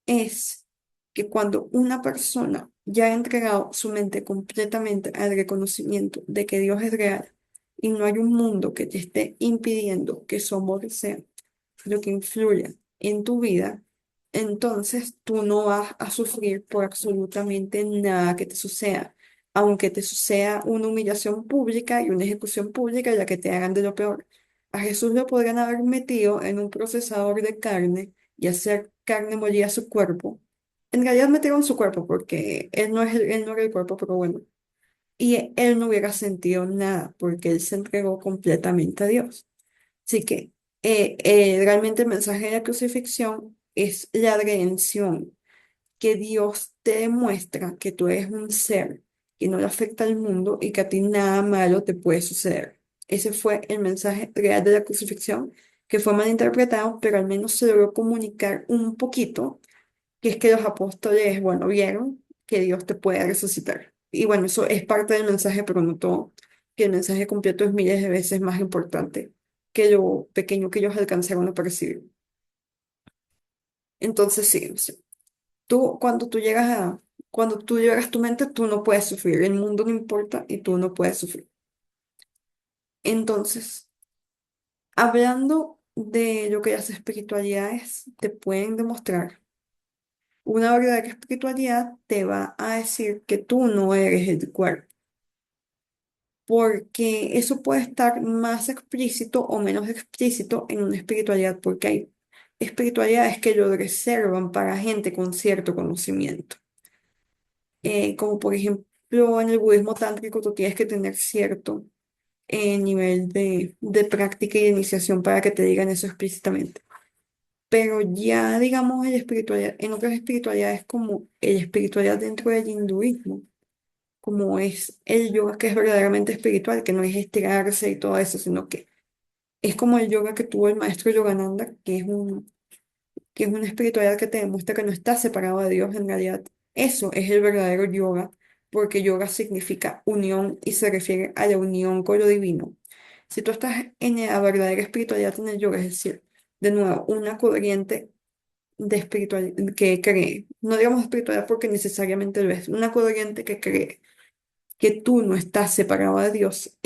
es que cuando una persona ya ha entregado su mente completamente al reconocimiento de que Dios es real y no hay un mundo que te esté impidiendo que su amor sea lo que influya en tu vida, entonces tú no vas a sufrir por absolutamente nada que te suceda, aunque te suceda una humillación pública y una ejecución pública, ya que te hagan de lo peor. A Jesús lo podrían haber metido en un procesador de carne y hacer carne molida a su cuerpo. En realidad metieron su cuerpo porque él no es él no era el cuerpo, pero bueno. Y él no hubiera sentido nada porque él se entregó completamente a Dios. Así que realmente el mensaje de la crucifixión es la redención, que Dios te demuestra que tú eres un ser que no le afecta al mundo y que a ti nada malo te puede suceder. Ese fue el mensaje real de la crucifixión, que fue mal interpretado, pero al menos se logró comunicar un poquito, que es que los apóstoles, bueno, vieron que Dios te puede resucitar. Y bueno, eso es parte del mensaje, pero no todo, que el mensaje completo es miles de veces más importante que lo pequeño que ellos alcanzaron a percibir. Entonces, sí, sí. Cuando tú llegas tu mente, tú no puedes sufrir, el mundo no importa y tú no puedes sufrir. Entonces, hablando de lo que las espiritualidades te pueden demostrar, una verdadera espiritualidad te va a decir que tú no eres el cuerpo, porque eso puede estar más explícito o menos explícito en una espiritualidad, porque hay espiritualidades que lo reservan para gente con cierto conocimiento. Como por ejemplo en el budismo tántrico tú tienes que tener cierto nivel de práctica y de iniciación para que te digan eso explícitamente. Pero ya, digamos, en otras espiritualidades como la espiritualidad dentro del hinduismo, como es el yoga que es verdaderamente espiritual, que no es estirarse y todo eso, sino que es como el yoga que tuvo el maestro Yogananda, que es una espiritualidad que te demuestra que no estás separado de Dios en realidad. Eso es el verdadero yoga, porque yoga significa unión y se refiere a la unión con lo divino. Si tú estás en la verdadera espiritualidad en el yoga, es decir, de nuevo, una corriente de espiritualidad que cree, no digamos espiritualidad porque necesariamente lo es, una corriente que cree que tú no estás separado de Dios,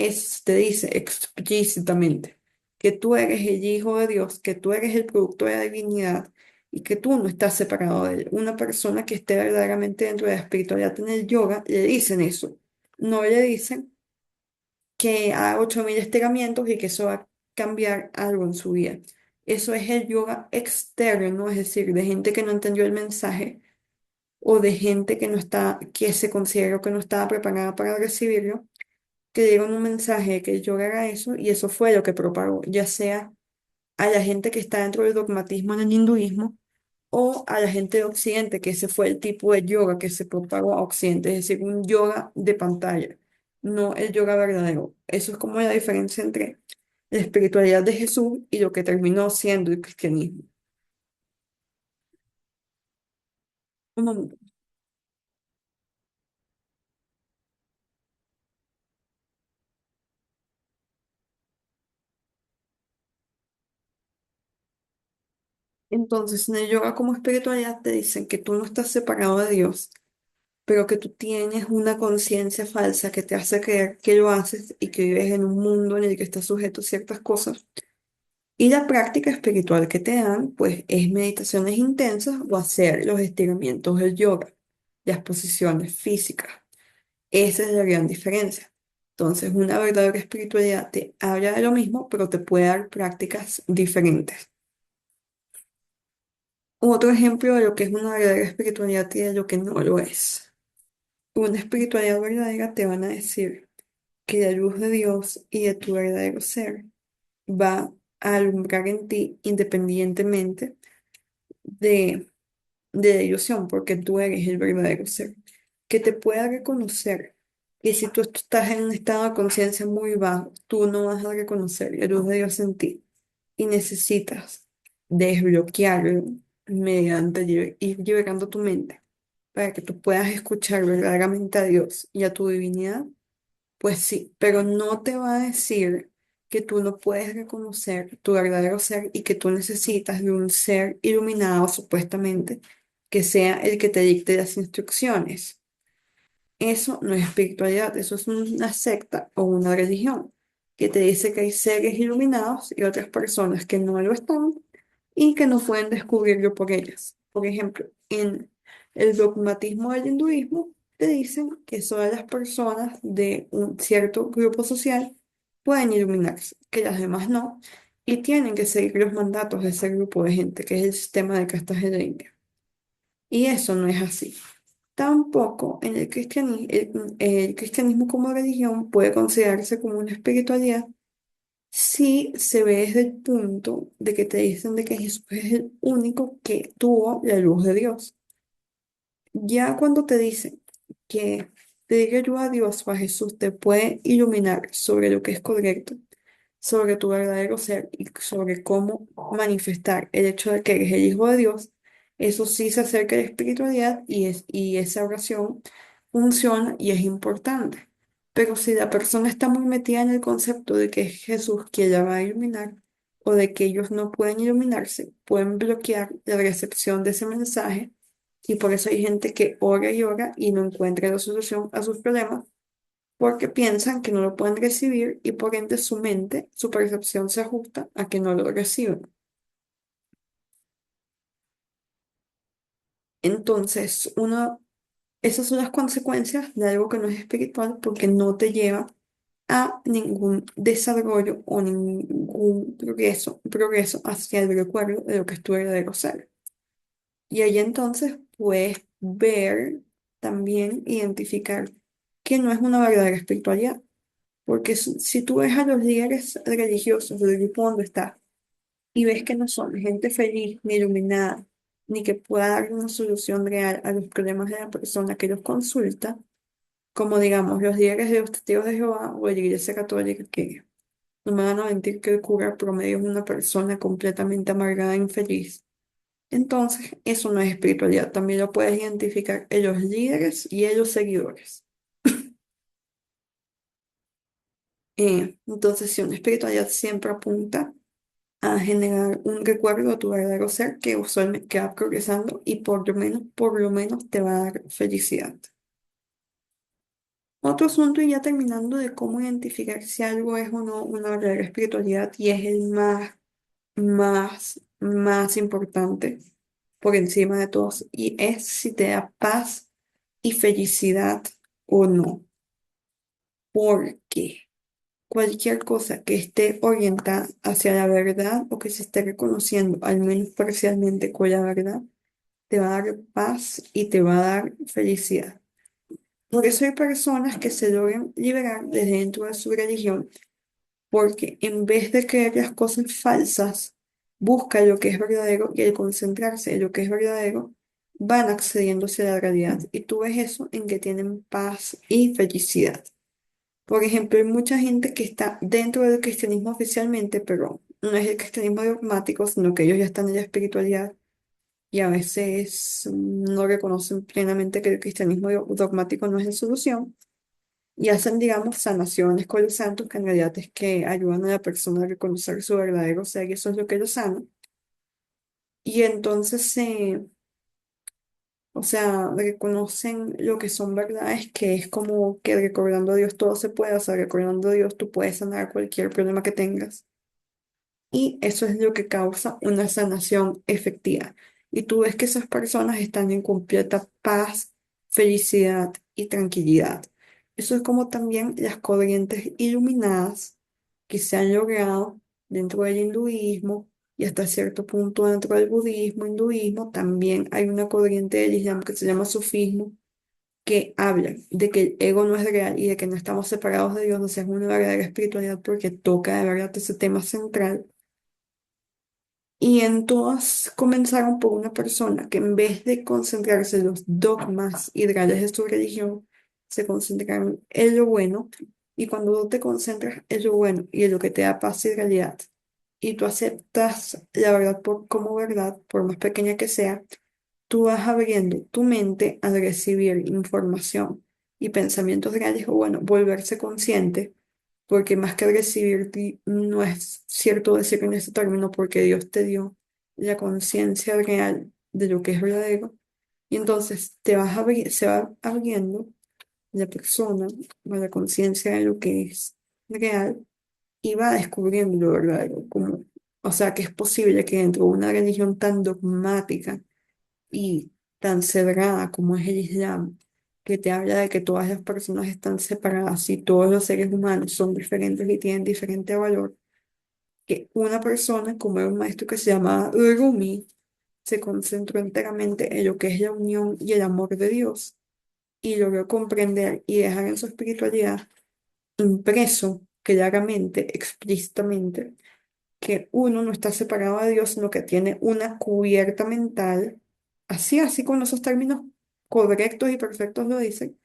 te dice explícitamente que tú eres el Hijo de Dios, que tú eres el producto de la divinidad y que tú no estás separado de Él. Una persona que esté verdaderamente dentro de la espiritualidad en el yoga, le dicen eso. No le dicen que haga 8000 estiramientos y que eso va a cambiar algo en su vida. Eso es el yoga externo, es decir, de gente que no entendió el mensaje o de gente que no está, que se consideró que no estaba preparada para recibirlo, que dieron un mensaje de que el yoga era eso y eso fue lo que propagó, ya sea a la gente que está dentro del dogmatismo en el hinduismo o a la gente de Occidente, que ese fue el tipo de yoga que se propagó a Occidente, es decir, un yoga de pantalla, no el yoga verdadero. Eso es como la diferencia entre la espiritualidad de Jesús y lo que terminó siendo el cristianismo. Un momento. Entonces, en el yoga como espiritualidad te dicen que tú no estás separado de Dios, pero que tú tienes una conciencia falsa que te hace creer que lo haces y que vives en un mundo en el que estás sujeto a ciertas cosas. Y la práctica espiritual que te dan, pues, es meditaciones intensas o hacer los estiramientos del yoga, las posiciones físicas. Esa es la gran diferencia. Entonces, una verdadera espiritualidad te habla de lo mismo, pero te puede dar prácticas diferentes. Otro ejemplo de lo que es una verdadera espiritualidad y de lo que no lo es. Una espiritualidad verdadera te van a decir que la luz de Dios y de tu verdadero ser va a alumbrar en ti independientemente de la ilusión, porque tú eres el verdadero ser. Que te pueda reconocer que si tú estás en un estado de conciencia muy bajo, tú no vas a reconocer la luz de Dios en ti y necesitas desbloquearlo mediante ir liberando tu mente para que tú puedas escuchar verdaderamente a Dios y a tu divinidad. Pues sí, pero no te va a decir que tú no puedes reconocer tu verdadero ser y que tú necesitas de un ser iluminado, supuestamente, que sea el que te dicte las instrucciones. Eso no es espiritualidad, eso es una secta o una religión que te dice que hay seres iluminados y otras personas que no lo están y que no pueden descubrirlo por ellas. Por ejemplo, en el dogmatismo del hinduismo te dicen que solo las personas de un cierto grupo social pueden iluminarse, que las demás no, y tienen que seguir los mandatos de ese grupo de gente, que es el sistema de castas de la India. Y eso no es así. Tampoco en el cristianismo como religión puede considerarse como una espiritualidad si se ve desde el punto de que te dicen de que Jesús es el único que tuvo la luz de Dios. Ya cuando te dicen que pedir ayuda a Dios o a Jesús te puede iluminar sobre lo que es correcto, sobre tu verdadero ser y sobre cómo manifestar el hecho de que eres el Hijo de Dios, eso sí se acerca a la espiritualidad y esa oración funciona y es importante. Pero si la persona está muy metida en el concepto de que es Jesús quien la va a iluminar o de que ellos no pueden iluminarse, pueden bloquear la recepción de ese mensaje y por eso hay gente que ora y no encuentra la solución a sus problemas porque piensan que no lo pueden recibir y por ende su mente, su percepción se ajusta a que no lo reciben. Entonces, esas son las consecuencias de algo que no es espiritual porque no te lleva a ningún desarrollo o ningún progreso hacia el recuerdo de lo que es tu verdadero ser. Y ahí entonces puedes ver, también identificar que no es una verdadera espiritualidad. Porque si tú ves a los líderes religiosos del grupo donde estás y ves que no son gente feliz, ni iluminada, ni que pueda dar una solución real a los problemas de la persona que los consulta, como digamos los líderes de los testigos de Jehová o de la Iglesia Católica, que no me van a mentir que el cura promedio es una persona completamente amargada e infeliz. Entonces, eso no es espiritualidad, también lo puedes identificar en los líderes y en los seguidores. Entonces, si una espiritualidad siempre apunta a generar un recuerdo de tu verdadero ser que usualmente va progresando y por lo menos te va a dar felicidad. Otro asunto y ya terminando de cómo identificar si algo es o no una verdadera espiritualidad y es el más importante por encima de todos y es si te da paz y felicidad o no. ¿Por qué? cualquier cosa que esté orientada hacia la verdad o que se esté reconociendo, al menos parcialmente, con la verdad, te va a dar paz y te va a dar felicidad. Por eso hay personas que se logran liberar desde dentro de su religión, porque en vez de creer las cosas falsas, buscan lo que es verdadero y al concentrarse en lo que es verdadero, van accediéndose a la realidad. Y tú ves eso en que tienen paz y felicidad. Por ejemplo, hay mucha gente que está dentro del cristianismo oficialmente, pero no es el cristianismo dogmático, sino que ellos ya están en la espiritualidad y a veces no reconocen plenamente que el cristianismo dogmático no es la solución y hacen, digamos, sanaciones con los santos, que en realidad es que ayudan a la persona a reconocer su verdadero ser y eso es lo que los sana. Y entonces, o sea, reconocen lo que son verdades, que es como que recordando a Dios todo se puede, o sea, recordando a Dios tú puedes sanar cualquier problema que tengas. Y eso es lo que causa una sanación efectiva. Y tú ves que esas personas están en completa paz, felicidad y tranquilidad. Eso es como también las corrientes iluminadas que se han logrado dentro del hinduismo y hasta cierto punto dentro del budismo, hinduismo. También hay una corriente del islam que se llama sufismo, que habla de que el ego no es real y de que no estamos separados de Dios, o sea, es una verdadera espiritualidad porque toca de verdad ese tema central. Y en todas comenzaron por una persona que en vez de concentrarse en los dogmas ideales de su religión, se concentraron en lo bueno. Y cuando tú te concentras en lo bueno y en lo que te da paz y realidad, y tú aceptas la verdad como verdad, por más pequeña que sea, tú vas abriendo tu mente al recibir información y pensamientos reales, o bueno, volverse consciente, porque más que recibir, no es cierto decir en este término, porque Dios te dio la conciencia real de lo que es verdadero, y entonces se va abriendo la persona a la conciencia de lo que es real y va descubriendo lo verdadero, como, o sea, que es posible que dentro de una religión tan dogmática, y tan cerrada como es el Islam, que te habla de que todas las personas están separadas y todos los seres humanos son diferentes y tienen diferente valor, que una persona, como era un maestro que se llamaba Rumi, se concentró enteramente en lo que es la unión y el amor de Dios y logró comprender y dejar en su espiritualidad impreso claramente, explícitamente, que uno no está separado de Dios, sino que tiene una cubierta mental, así con esos términos correctos y perfectos lo dicen,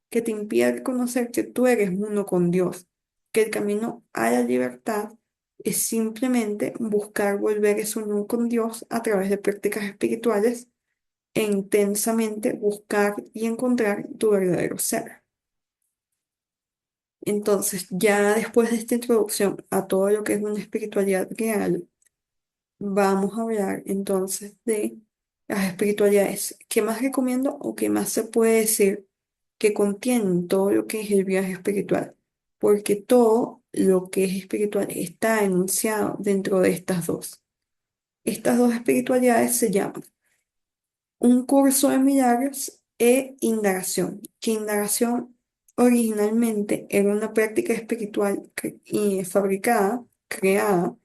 que te impide reconocer que tú eres uno con Dios, que el camino a la libertad es simplemente buscar volver esa unión con Dios a través de prácticas espirituales e intensamente buscar y encontrar tu verdadero ser. Entonces, ya después de esta introducción a todo lo que es una espiritualidad real, vamos a hablar entonces de las espiritualidades. ¿Qué más recomiendo o qué más se puede decir que contienen todo lo que es el viaje espiritual? Porque todo lo que es espiritual está enunciado dentro de estas dos. Estas dos espiritualidades se llaman un curso de milagros e indagación. Que indagación originalmente era una práctica espiritual y fabricada, creada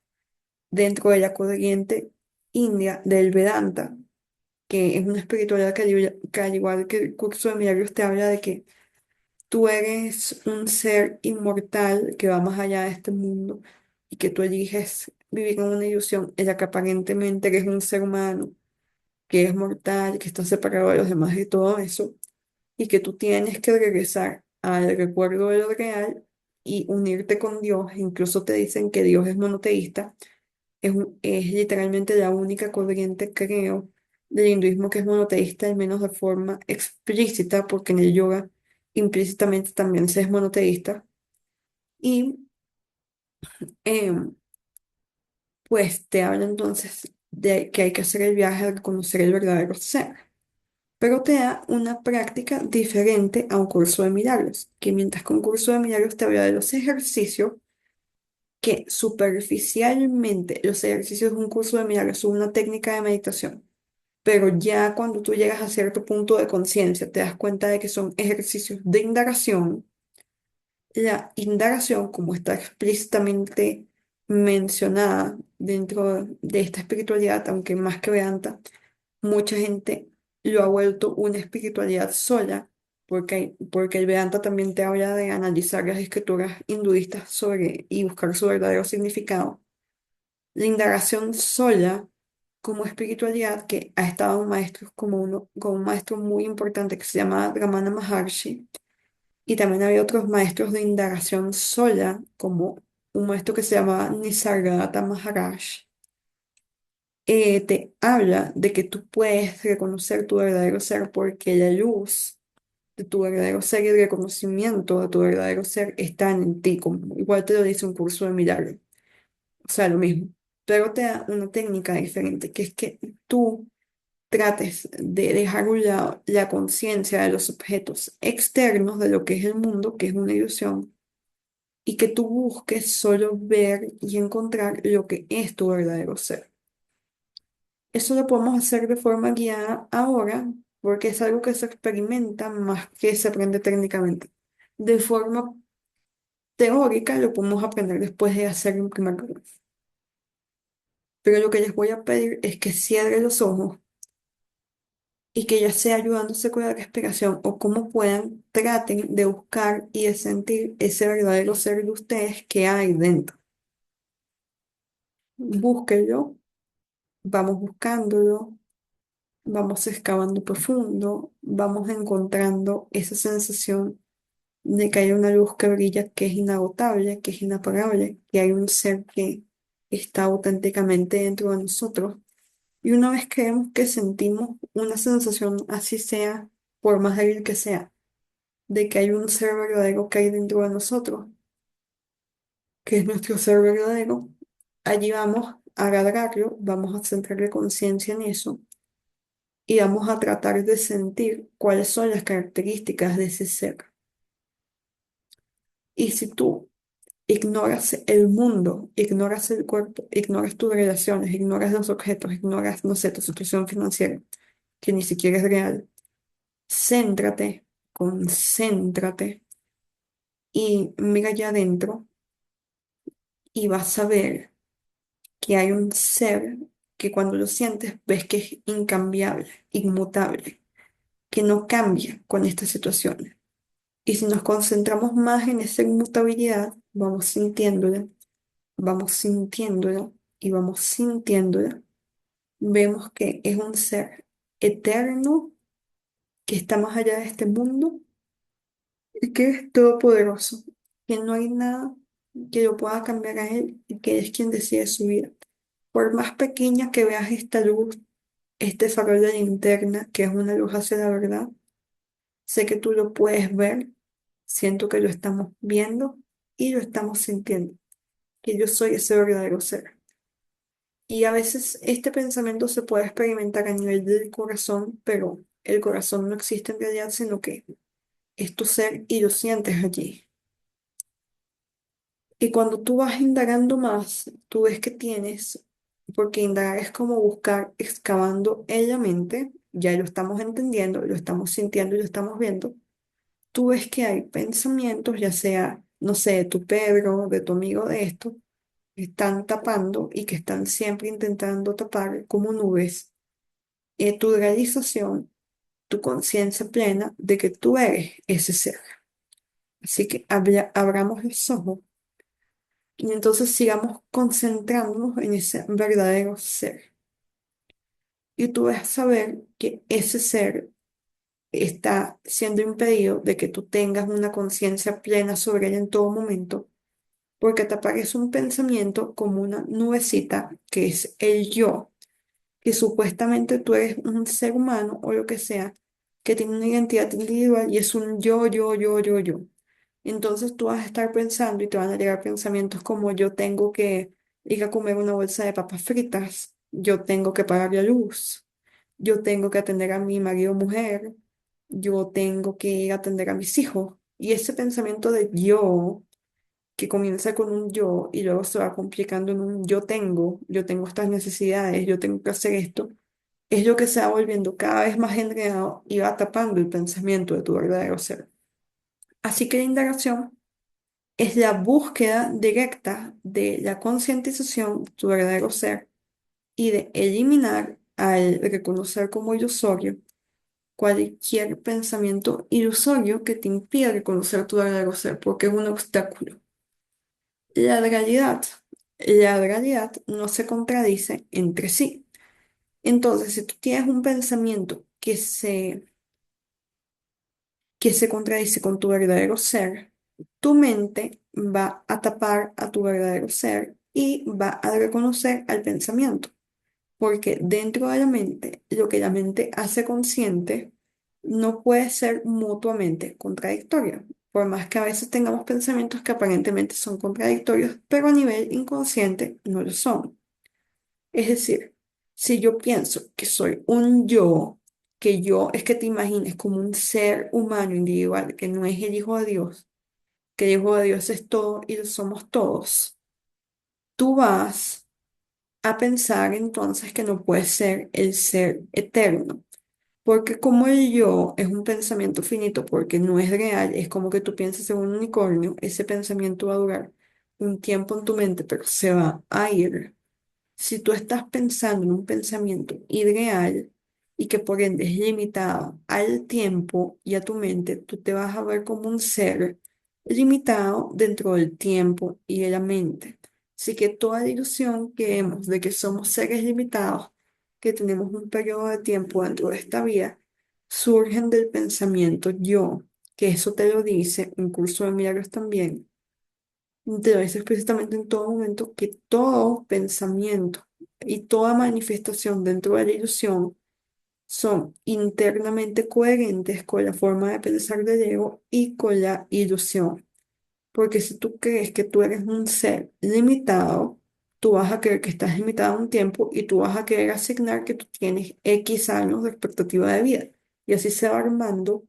dentro de la corriente india del Vedanta, que es una espiritualidad que al igual que el curso de milagros te habla de que tú eres un ser inmortal que va más allá de este mundo y que tú eliges vivir en una ilusión en la que aparentemente eres un ser humano, que es mortal, que está separado de los demás y todo eso, y que tú tienes que regresar al recuerdo de lo real y unirte con Dios. Incluso te dicen que Dios es monoteísta. Es literalmente la única corriente, creo, del hinduismo que es monoteísta, al menos de forma explícita, porque en el yoga implícitamente también se es monoteísta. Y em, pues te habla entonces de que hay que hacer el viaje a reconocer el verdadero ser. Pero te da una práctica diferente a un curso de milagros, que mientras que un curso de milagros te habla de los ejercicios, que superficialmente los ejercicios de un curso de milagros son una técnica de meditación. Pero ya cuando tú llegas a cierto punto de conciencia, te das cuenta de que son ejercicios de indagación La indagación, como está explícitamente mencionada dentro de esta espiritualidad, aunque más que Vedanta, mucha gente lo ha vuelto una espiritualidad sola, porque el Vedanta también te habla de analizar las escrituras hinduistas y buscar su verdadero significado. La indagación sola como espiritualidad que ha estado en maestros como un maestro muy importante que se llama Ramana Maharshi, y también había otros maestros de indagación sola, como un maestro que se llama Nisargadatta Maharaj. Te habla de que tú puedes reconocer tu verdadero ser porque la luz de tu verdadero ser y el reconocimiento de tu verdadero ser están en ti, como igual te lo dice un curso de milagro. O sea, lo mismo. Pero te da una técnica diferente, que es que tú trates de dejar a un lado la conciencia de los objetos externos de lo que es el mundo, que es una ilusión, y que tú busques solo ver y encontrar lo que es tu verdadero ser. Eso lo podemos hacer de forma guiada ahora, porque es algo que se experimenta más que se aprende técnicamente. De forma teórica lo podemos aprender después de hacer un primer grado. Pero lo que les voy a pedir es que cierren los ojos y que ya sea ayudándose con la respiración o como puedan, traten de buscar y de sentir ese verdadero ser de ustedes que hay dentro. Búsquenlo, vamos buscándolo, vamos excavando profundo, vamos encontrando esa sensación de que hay una luz que brilla, que es inagotable, que es inapagable, que hay un ser que está auténticamente dentro de nosotros. Y una vez creemos que sentimos una sensación, así sea, por más débil que sea, de que hay un ser verdadero que hay dentro de nosotros, que es nuestro ser verdadero, allí vamos a agarrarlo, vamos a centrarle conciencia en eso y vamos a tratar de sentir cuáles son las características de ese ser. Y si tú ignoras el mundo, ignoras el cuerpo, ignoras tus relaciones, ignoras los objetos, ignoras, no sé, tu situación financiera, que ni siquiera es real, céntrate, concéntrate y mira allá adentro y vas a ver que hay un ser que cuando lo sientes ves que es incambiable, inmutable, que no cambia con estas situaciones. Y si nos concentramos más en esa inmutabilidad, vamos sintiéndola y vamos sintiéndola, vemos que es un ser eterno que está más allá de este mundo y que es todopoderoso, que no hay nada que lo pueda cambiar a él y que es quien decide su vida. Por más pequeña que veas esta luz, este farol de linterna, que es una luz hacia la verdad, sé que tú lo puedes ver, siento que lo estamos viendo y lo estamos sintiendo, que yo soy ese verdadero ser. Y a veces este pensamiento se puede experimentar a nivel del corazón, pero el corazón no existe en realidad, sino que es tu ser y lo sientes allí. Y cuando tú vas indagando más, tú ves que tienes, porque indagar es como buscar excavando en la mente, ya lo estamos entendiendo, lo estamos sintiendo y lo estamos viendo. Tú ves que hay pensamientos, ya sea, no sé, de tu Pedro, de tu amigo de esto, que están tapando y que están siempre intentando tapar como nubes tu realización, tu conciencia plena de que tú eres ese ser. Así que abramos los ojos y entonces sigamos concentrándonos en ese verdadero ser. Y tú vas a saber que ese ser está siendo impedido de que tú tengas una conciencia plena sobre él en todo momento, porque te aparece un pensamiento como una nubecita que es el yo, que supuestamente tú eres un ser humano o lo que sea, que tiene una identidad individual y es un yo, yo, yo, yo, yo. Entonces tú vas a estar pensando y te van a llegar pensamientos como yo tengo que ir a comer una bolsa de papas fritas, yo tengo que pagar la luz, yo tengo que atender a mi marido o mujer, yo tengo que ir a atender a mis hijos. Y ese pensamiento de yo, que comienza con un yo y luego se va complicando en un yo tengo estas necesidades, yo tengo que hacer esto, es lo que se va volviendo cada vez más enredado y va tapando el pensamiento de tu verdadero ser. Así que la indagación es la búsqueda directa de la concientización de tu verdadero ser y de eliminar al reconocer como ilusorio cualquier pensamiento ilusorio que te impida reconocer tu verdadero ser, porque es un obstáculo. La realidad, la realidad no se contradice entre sí. Entonces, si tú tienes un pensamiento que se contradice con tu verdadero ser, tu mente va a tapar a tu verdadero ser y va a reconocer al pensamiento. Porque dentro de la mente, lo que la mente hace consciente no puede ser mutuamente contradictorio. Por más que a veces tengamos pensamientos que aparentemente son contradictorios, pero a nivel inconsciente no lo son. Es decir, si yo pienso que soy un yo, que yo es que te imagines como un ser humano individual, que no es el Hijo de Dios, que el Hijo de Dios es todo y lo somos todos, tú vas a pensar entonces que no puede ser el ser eterno. Porque como el yo es un pensamiento finito, porque no es real, es como que tú piensas en un unicornio, ese pensamiento va a durar un tiempo en tu mente, pero se va a ir. Si tú estás pensando en un pensamiento ideal y que por ende es limitado al tiempo y a tu mente, tú te vas a ver como un ser limitado dentro del tiempo y de la mente. Así que toda la ilusión que hemos de que somos seres limitados, que tenemos un periodo de tiempo dentro de esta vida, surgen del pensamiento yo, que eso te lo dice un curso de milagros también te lo dice explícitamente en todo momento que todo pensamiento y toda manifestación dentro de la ilusión son internamente coherentes con la forma de pensar del ego y con la ilusión. Porque si tú crees que tú eres un ser limitado, tú vas a creer que estás limitado a un tiempo y tú vas a querer asignar que tú tienes X años de expectativa de vida. Y así se va armando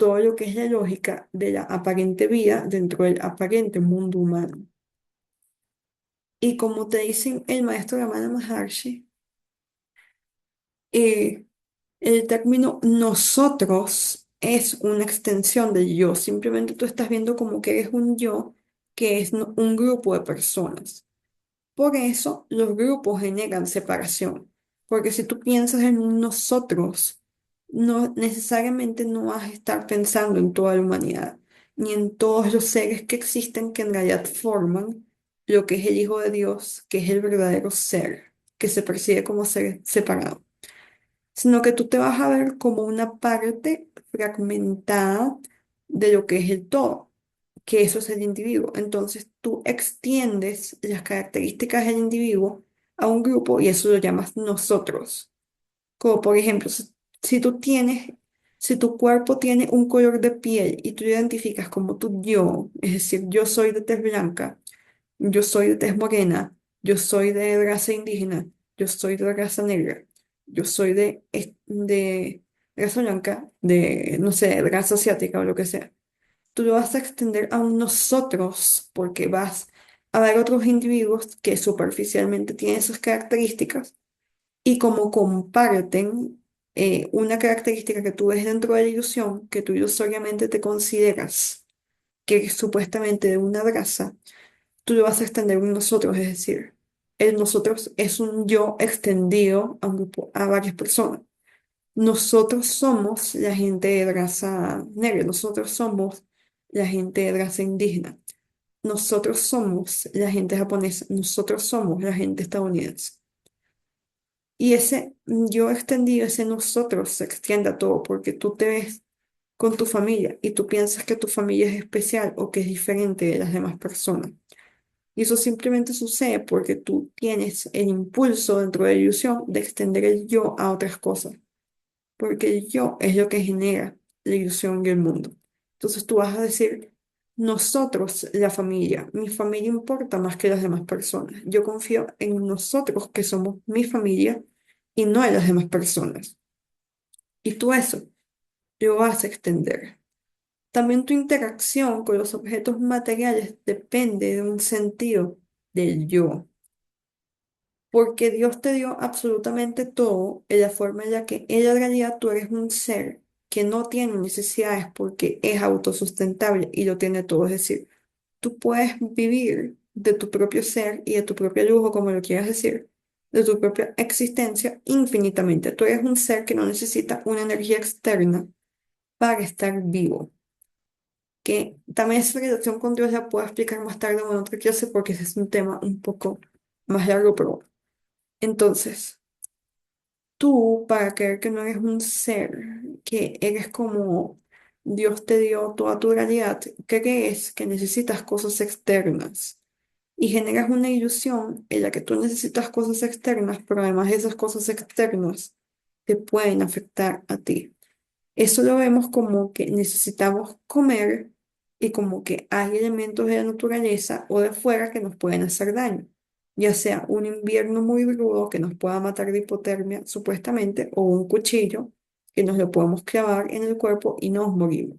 todo lo que es la lógica de la aparente vida dentro del aparente mundo humano. Y como te dicen el maestro Ramana Maharshi, eh, el término nosotros es una extensión del yo. Simplemente tú estás viendo como que eres un yo que es un grupo de personas. Por eso los grupos generan separación. Porque si tú piensas en un nosotros, no necesariamente no vas a estar pensando en toda la humanidad, ni en todos los seres que existen que en realidad forman lo que es el Hijo de Dios, que es el verdadero ser, que se percibe como ser separado, sino que tú te vas a ver como una parte fragmentada de lo que es el todo, que eso es el individuo. Entonces tú extiendes las características del individuo a un grupo y eso lo llamas nosotros. Como por ejemplo, si tu cuerpo tiene un color de piel y tú lo identificas como tu yo, es decir, yo soy de tez blanca, yo soy de tez morena, yo soy de raza indígena, yo soy de raza negra, yo soy de raza blanca, de, no sé, de raza asiática o lo que sea. Tú lo vas a extender a un nosotros porque vas a ver otros individuos que superficialmente tienen esas características y como comparten una característica que tú ves dentro de la ilusión, que tú ilusoriamente te consideras que es supuestamente de una raza, tú lo vas a extender a un nosotros, es decir, el nosotros es un yo extendido a un grupo, a varias personas. Nosotros somos la gente de raza negra, nosotros somos la gente de raza indígena, nosotros somos la gente japonesa, nosotros somos la gente estadounidense. Y ese yo extendido, ese nosotros se extiende a todo porque tú te ves con tu familia y tú piensas que tu familia es especial o que es diferente de las demás personas. Y eso simplemente sucede porque tú tienes el impulso dentro de la ilusión de extender el yo a otras cosas, porque el yo es lo que genera la ilusión y el mundo. Entonces tú vas a decir, nosotros, la familia, mi familia importa más que las demás personas. Yo confío en nosotros que somos mi familia y no en las demás personas. Y tú eso lo vas a extender. También tu interacción con los objetos materiales depende de un sentido del yo. Porque Dios te dio absolutamente todo en la forma en la que en realidad tú eres un ser que no tiene necesidades porque es autosustentable y lo tiene todo. Es decir, tú puedes vivir de tu propio ser y de tu propio lujo, como lo quieras decir, de tu propia existencia infinitamente. Tú eres un ser que no necesita una energía externa para estar vivo. Que también esa relación con Dios la puedo explicar más tarde en otra clase porque ese es un tema un poco más largo, pero entonces, tú, para creer que no eres un ser, que eres como Dios te dio toda tu realidad, crees que necesitas cosas externas y generas una ilusión en la que tú necesitas cosas externas, pero además esas cosas externas te pueden afectar a ti. Eso lo vemos como que necesitamos comer y como que hay elementos de la naturaleza o de afuera que nos pueden hacer daño, ya sea un invierno muy rudo que nos pueda matar de hipotermia supuestamente o un cuchillo que nos lo podemos clavar en el cuerpo y nos morimos.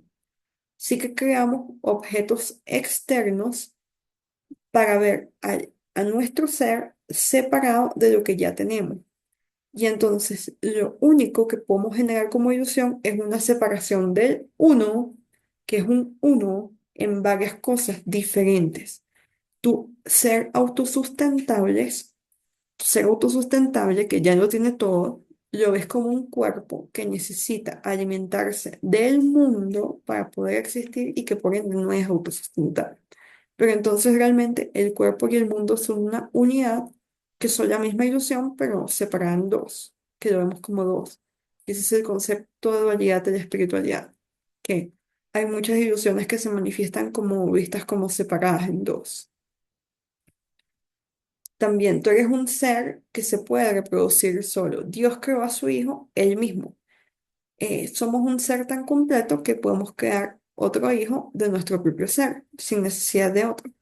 Sí que creamos objetos externos para ver a nuestro ser separado de lo que ya tenemos. Y entonces lo único que podemos generar como ilusión es una separación del uno, que es un uno en varias cosas diferentes. Tu ser autosustentable, que ya lo tiene todo, lo ves como un cuerpo que necesita alimentarse del mundo para poder existir y que por ende no es autosustentable. Pero entonces realmente el cuerpo y el mundo son una unidad que son la misma ilusión, pero separada en dos, que lo vemos como dos. Ese es el concepto de dualidad de la espiritualidad, que hay muchas ilusiones que se manifiestan como vistas como separadas en dos. También tú eres un ser que se puede reproducir solo. Dios creó a su hijo él mismo. Somos un ser tan completo que podemos crear otro hijo de nuestro propio ser, sin necesidad de otro.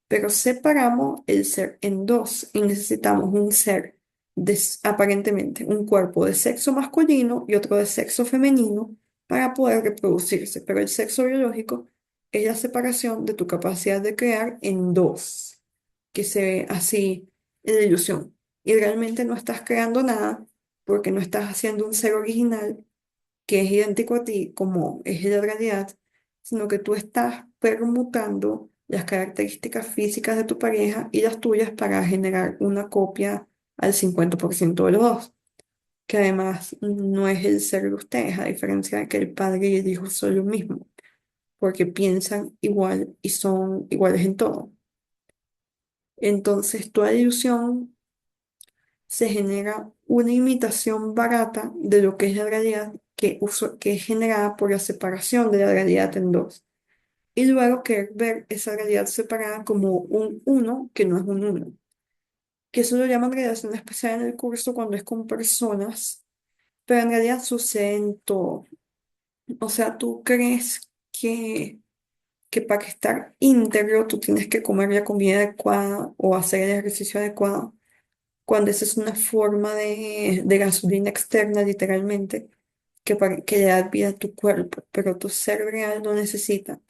Pero separamos el ser en dos y necesitamos un ser aparentemente un cuerpo de sexo masculino y otro de sexo femenino para poder reproducirse. Pero el sexo biológico es la separación de tu capacidad de crear en dos, que se ve así en la ilusión. Y realmente no estás creando nada porque no estás haciendo un ser original que es idéntico a ti como es la realidad, sino que tú estás permutando las características físicas de tu pareja y las tuyas para generar una copia al 50% de los dos, que además no es el ser de ustedes, a diferencia de que el padre y el hijo son lo mismo, porque piensan igual y son iguales en todo. Entonces, toda ilusión se genera una imitación barata de lo que es la realidad que es generada por la separación de la realidad en dos. Y luego querer ver esa realidad separada como un uno que no es un uno. Que eso lo llaman relación especial en el curso cuando es con personas, pero en realidad sucede en todo. O sea, tú crees que para estar íntegro tú tienes que comer la comida adecuada o hacer el ejercicio adecuado cuando esa es una forma de gasolina externa, literalmente, que le da vida a tu cuerpo, pero tu ser real no necesita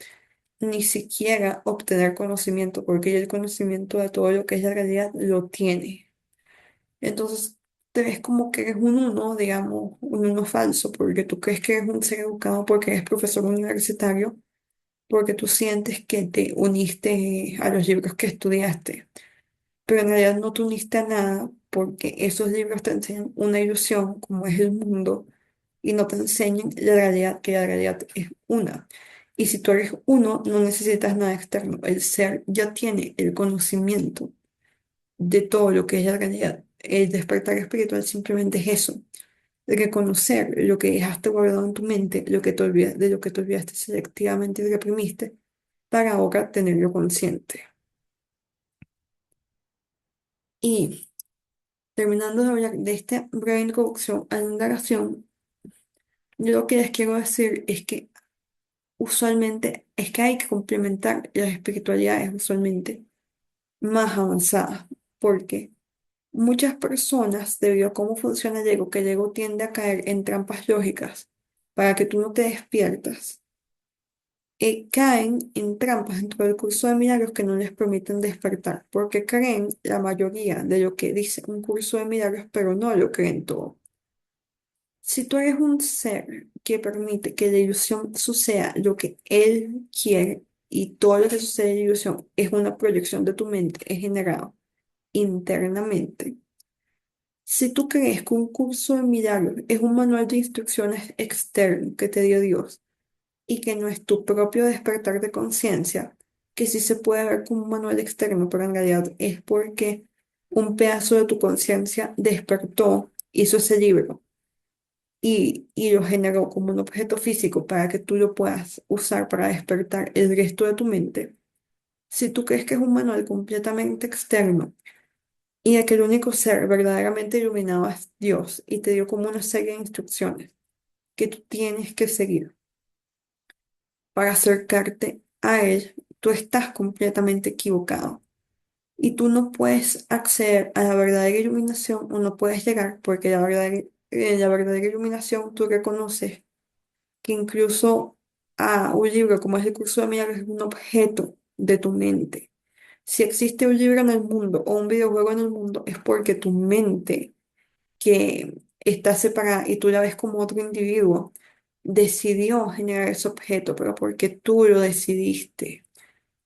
ni siquiera obtener conocimiento, porque ya el conocimiento de todo lo que es la realidad lo tiene. Entonces, te ves como que eres un uno, digamos, un uno falso, porque tú crees que eres un ser educado porque eres profesor universitario, porque tú sientes que te uniste a los libros que estudiaste, pero en realidad no te uniste a nada porque esos libros te enseñan una ilusión como es el mundo y no te enseñan la realidad, que la realidad es una. Y si tú eres uno, no necesitas nada externo. El ser ya tiene el conocimiento de todo lo que es la realidad. El despertar espiritual simplemente es eso, reconocer lo que dejaste guardado en tu mente, lo que te de lo que te olvidaste selectivamente y reprimiste, para ahora tenerlo consciente. Y terminando de hablar de esta breve introducción a la indagación, yo lo que les quiero decir es que usualmente es que hay que complementar las espiritualidades usualmente más avanzadas, porque muchas personas, debido a cómo funciona el ego, que el ego tiende a caer en trampas lógicas para que tú no te despiertas, caen en trampas dentro del curso de milagros que no les permiten despertar, porque creen la mayoría de lo que dice un curso de milagros, pero no lo creen todo. Si tú eres un ser que permite que la ilusión suceda lo que él quiere, y todo lo que sucede en la ilusión es una proyección de tu mente, es generado internamente. Si tú crees que un curso de milagros es un manual de instrucciones externo que te dio Dios y que no es tu propio despertar de conciencia, que sí se puede ver como un manual externo, pero en realidad es porque un pedazo de tu conciencia despertó, hizo ese libro y lo generó como un objeto físico para que tú lo puedas usar para despertar el resto de tu mente. Si tú crees que es un manual completamente externo y de que el único ser verdaderamente iluminado es Dios y te dio como una serie de instrucciones que tú tienes que seguir para acercarte a Él, tú estás completamente equivocado. Y tú no puedes acceder a la verdadera iluminación o no puedes llegar porque la verdadera iluminación tú reconoces que incluso a un libro como es el curso de milagros es un objeto de tu mente. Si existe un libro en el mundo o un videojuego en el mundo es porque tu mente, que está separada y tú la ves como otro individuo, decidió generar ese objeto, pero porque tú lo decidiste.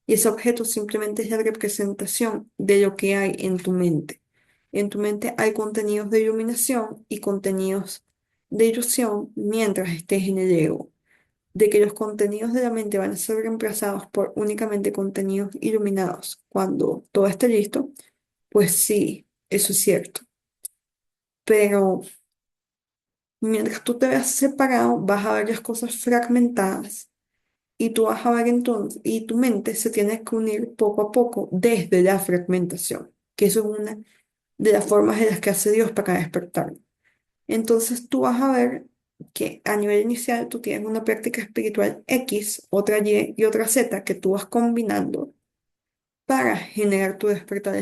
Y ese objeto simplemente es la representación de lo que hay en tu mente. En tu mente hay contenidos de iluminación y contenidos de ilusión mientras estés en el ego. De que los contenidos de la mente van a ser reemplazados por únicamente contenidos iluminados cuando todo esté listo, pues sí, eso es cierto. Pero mientras tú te veas separado, vas a ver las cosas fragmentadas y tú vas a ver entonces, y tu mente se tiene que unir poco a poco desde la fragmentación, que eso es una de las formas en las que hace Dios para despertar. Entonces tú vas a ver que a nivel inicial tú tienes una práctica espiritual X, otra Y y otra Z que tú vas combinando para generar tu despertar.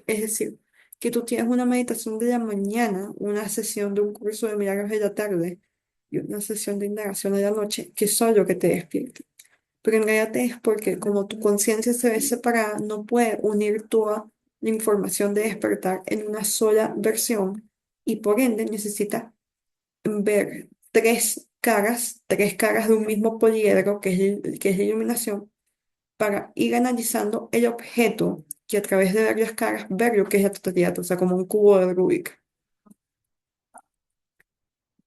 Es decir, que tú tienes una meditación de la mañana, una sesión de un curso de milagros de la tarde y una sesión de indagación de la noche, que son lo que te despierta. Pero en realidad es porque como tu conciencia se ve separada, no puede unir toda la información de despertar en una sola versión y por ende necesita ver tres caras de un mismo poliedro, que es la iluminación, para ir analizando el objeto y a través de varias caras ver lo que es la totalidad, o sea, como un cubo de Rubik.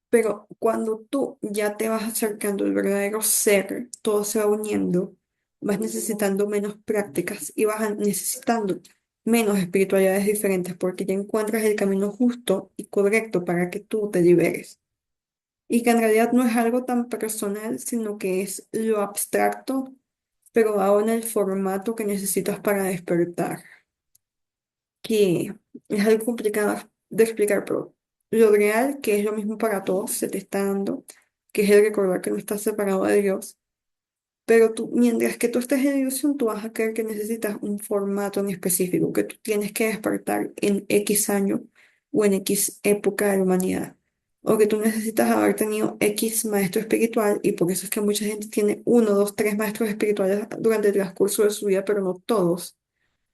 Pero cuando tú ya te vas acercando al verdadero ser, todo se va uniendo, vas necesitando menos prácticas y necesitando menos espiritualidades diferentes porque ya encuentras el camino justo y correcto para que tú te liberes. Y que en realidad no es algo tan personal, sino que es lo abstracto, pero ahora en el formato que necesitas para despertar, que es algo complicado de explicar, pero lo real, que es lo mismo para todos, se te está dando, que es el recordar que no estás separado de Dios. Pero tú, mientras que tú estés en ilusión, tú vas a creer que necesitas un formato en específico, que tú tienes que despertar en X año o en X época de la humanidad. O que tú necesitas haber tenido X maestro espiritual y por eso es que mucha gente tiene uno, dos, tres maestros espirituales durante el transcurso de su vida, pero no todos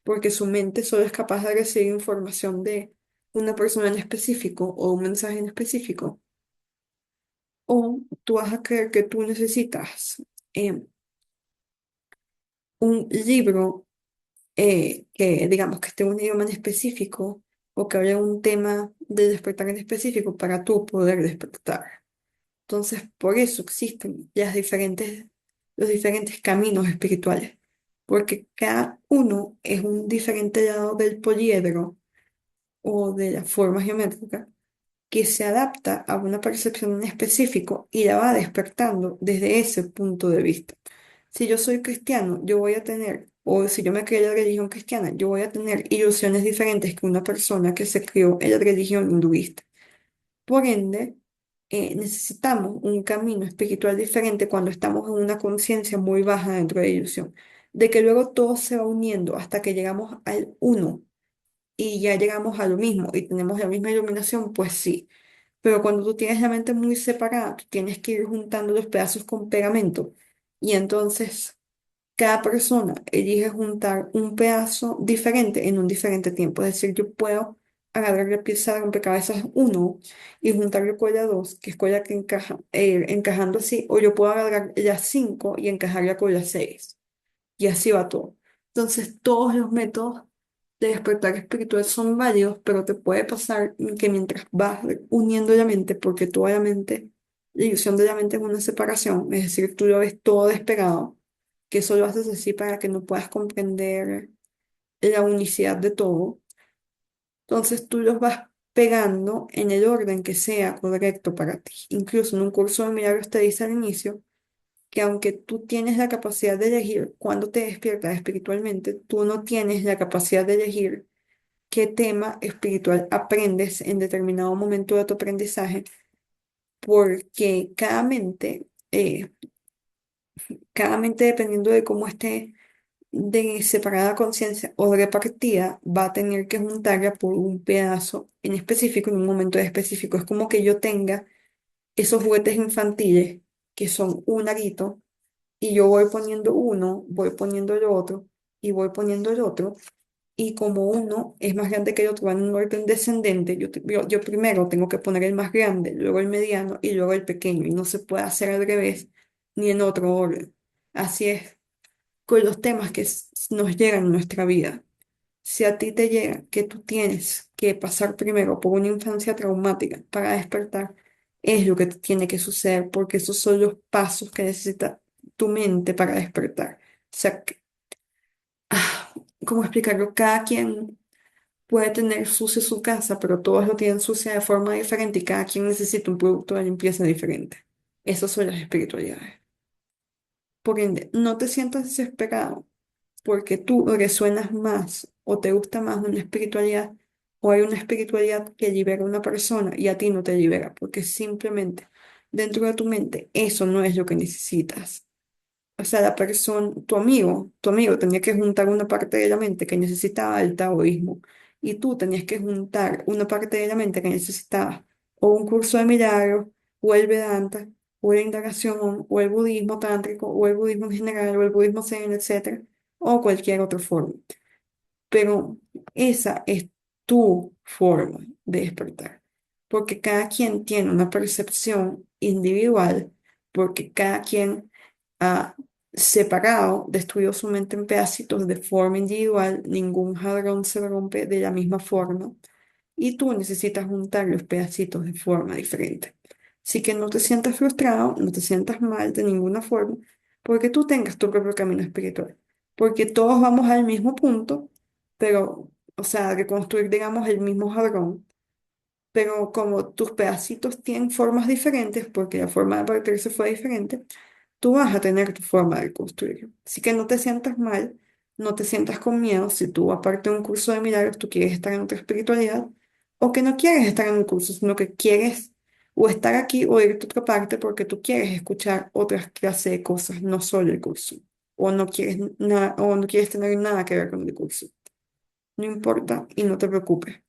porque su mente solo es capaz de recibir información de una persona en específico o un mensaje en específico. O tú vas a creer que tú necesitas eh, un libro que, digamos, que esté en un idioma en específico o que hable un tema de despertar en específico para tú poder despertar. Entonces, por eso existen los diferentes caminos espirituales, porque cada uno es un diferente lado del poliedro o de la forma geométrica que se adapta a una percepción en específico y la va despertando desde ese punto de vista. Si yo soy cristiano, yo voy a tener, o si yo me creo en la religión cristiana, yo voy a tener ilusiones diferentes que una persona que se crió en la religión hinduista. Por ende, necesitamos un camino espiritual diferente cuando estamos en una conciencia muy baja dentro de la ilusión, de que luego todo se va uniendo hasta que llegamos al uno y ya llegamos a lo mismo y tenemos la misma iluminación, pues sí. Pero cuando tú tienes la mente muy separada, tú tienes que ir juntando los pedazos con pegamento. Y entonces cada persona elige juntar un pedazo diferente en un diferente tiempo. Es decir, yo puedo agarrar la pieza de rompecabezas uno y juntarlo con la 2 que es con la que encaja, encajando así, o yo puedo agarrar la 5 y encajarla con la 6 y así va todo. Entonces, todos los métodos de despertar espiritual son válidos, pero te puede pasar que mientras vas uniendo la mente, porque toda la mente, la ilusión de la mente es una separación, es decir, tú lo ves todo despegado, que eso lo haces así para que no puedas comprender la unicidad de todo. Entonces, tú los vas pegando en el orden que sea correcto para ti. Incluso en un curso de milagros te dice al inicio que aunque tú tienes la capacidad de elegir cuándo te despiertas espiritualmente, tú no tienes la capacidad de elegir qué tema espiritual aprendes en determinado momento de tu aprendizaje, porque cada mente dependiendo de cómo esté de separada conciencia o repartida, va a tener que juntarla por un pedazo en específico, en un momento específico. Es como que yo tenga esos juguetes infantiles que son un arito y yo voy poniendo uno, voy poniendo el otro y voy poniendo el otro. Y como uno es más grande que el otro, va en un orden descendente, yo primero tengo que poner el más grande, luego el mediano y luego el pequeño. Y no se puede hacer al revés ni en otro orden. Así es con los temas que nos llegan en nuestra vida. Si a ti te llega que tú tienes que pasar primero por una infancia traumática para despertar, es lo que te tiene que suceder, porque esos son los pasos que necesita tu mente para despertar. O sea, ¿cómo explicarlo? Cada quien puede tener sucia su casa, pero todos lo tienen sucia de forma diferente y cada quien necesita un producto de limpieza diferente. Esas son las espiritualidades. Por ende, no te sientas desesperado porque tú resuenas más o te gusta más una espiritualidad o hay una espiritualidad que libera a una persona y a ti no te libera, porque simplemente dentro de tu mente eso no es lo que necesitas. O sea, la persona, tu amigo tenía que juntar una parte de la mente que necesitaba el taoísmo y tú tenías que juntar una parte de la mente que necesitaba o un curso de milagros o el Vedanta o la indagación o el budismo tántrico o el budismo en general o el budismo zen, etcétera, o cualquier otra forma. Pero esa es tu forma de despertar, porque cada quien tiene una percepción individual, porque cada quien ha separado, destruido su mente en pedacitos de forma individual, ningún jarrón se rompe de la misma forma y tú necesitas juntar los pedacitos de forma diferente. Así que no te sientas frustrado, no te sientas mal de ninguna forma, porque tú tengas tu propio camino espiritual, porque todos vamos al mismo punto, pero, o sea, reconstruir, digamos, el mismo jarrón, pero como tus pedacitos tienen formas diferentes, porque la forma de partirse fue diferente, tú vas a tener tu forma de construirlo. Así que no te sientas mal, no te sientas con miedo si tú, aparte de un curso de milagros, tú quieres estar en otra espiritualidad, o que no quieres estar en un curso, sino que quieres o estar aquí o irte a otra parte porque tú quieres escuchar otras clases de cosas, no solo el curso, o no quieres nada, o no quieres tener nada que ver con el curso. No importa y no te preocupes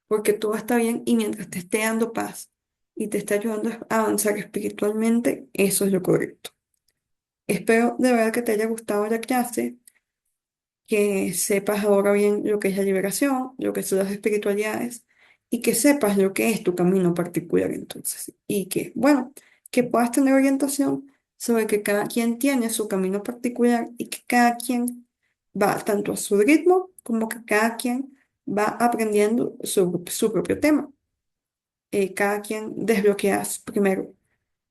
porque todo está bien y mientras te esté dando paz y te esté ayudando a avanzar espiritualmente, eso es lo correcto. Espero de verdad que te haya gustado la clase, que sepas ahora bien lo que es la liberación, lo que son las espiritualidades y que sepas lo que es tu camino particular entonces. Y que, bueno, que puedas tener orientación sobre que cada quien tiene su camino particular y que cada quien va tanto a su ritmo como que cada quien va aprendiendo su propio tema. Cada quien desbloqueas primero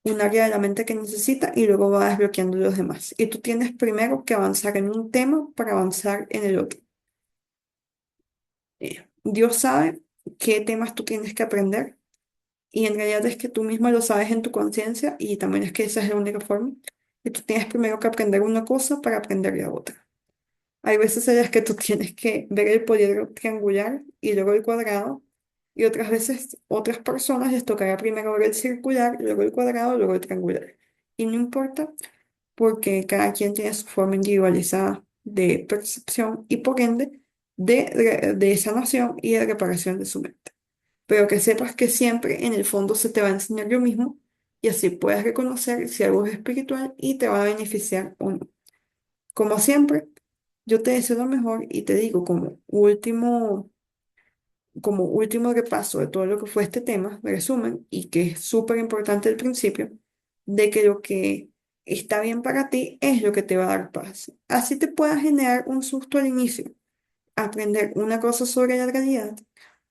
un área de la mente que necesita y luego va desbloqueando los demás. Y tú tienes primero que avanzar en un tema para avanzar en el otro. Dios sabe qué temas tú tienes que aprender y en realidad es que tú mismo lo sabes en tu conciencia y también es que esa es la única forma. Y tú tienes primero que aprender una cosa para aprender la otra. Hay veces en las que tú tienes que ver el poliedro triangular y luego el cuadrado. Y otras veces, otras personas les tocará primero ver el circular, luego el cuadrado, luego el triangular. Y no importa, porque cada quien tiene su forma individualizada de percepción y por ende de sanación y de reparación de su mente. Pero que sepas que siempre en el fondo se te va a enseñar lo mismo y así puedes reconocer si algo es espiritual y te va a beneficiar o no. Como siempre, yo te deseo lo mejor y te digo como último como último repaso de todo lo que fue este tema, resumen, y que es súper importante al principio, de que lo que está bien para ti es lo que te va a dar paz. Así te pueda generar un susto al inicio, aprender una cosa sobre la realidad.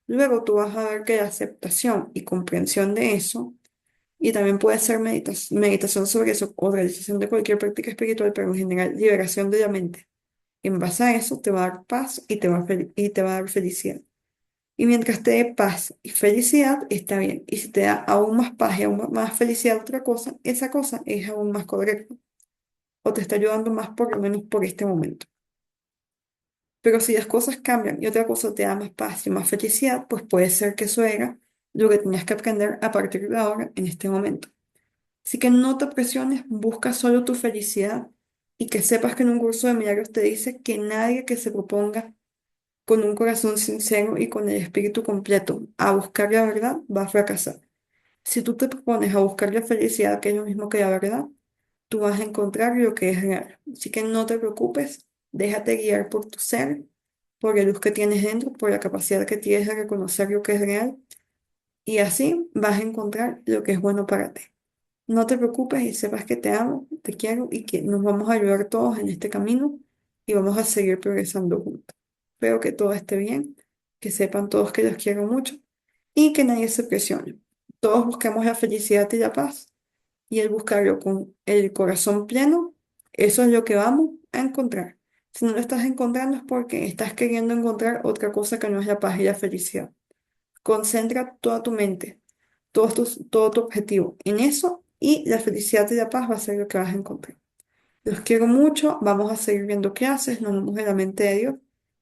Luego tú vas a ver que la aceptación y comprensión de eso, y también puede ser meditación sobre eso o realización de cualquier práctica espiritual, pero en general liberación de la mente. En base a eso te va a dar paz y y te va a dar felicidad. Y mientras te dé paz y felicidad, está bien. Y si te da aún más paz y aún más felicidad otra cosa, esa cosa es aún más correcta o te está ayudando más por lo menos por este momento. Pero si las cosas cambian y otra cosa te da más paz y más felicidad, pues puede ser que eso era lo que tenías que aprender a partir de ahora, en este momento. Así que no te presiones, busca solo tu felicidad y que sepas que en un curso de milagros te dice que nadie que se proponga con un corazón sincero y con el espíritu completo a buscar la verdad va a fracasar. Si tú te propones a buscar la felicidad, que es lo mismo que la verdad, tú vas a encontrar lo que es real. Así que no te preocupes, déjate guiar por tu ser, por la luz que tienes dentro, por la capacidad que tienes de reconocer lo que es real y así vas a encontrar lo que es bueno para ti. No te preocupes y sepas que te amo, te quiero y que nos vamos a ayudar todos en este camino y vamos a seguir progresando juntos. Espero que todo esté bien, que sepan todos que los quiero mucho y que nadie se presione. Todos buscamos la felicidad y la paz y el buscarlo con el corazón pleno, eso es lo que vamos a encontrar. Si no lo estás encontrando es porque estás queriendo encontrar otra cosa que no es la paz y la felicidad. Concentra toda tu mente, todo tu objetivo en eso y la felicidad y la paz va a ser lo que vas a encontrar. Los quiero mucho, vamos a seguir viendo qué haces, nos vemos en la mente de Dios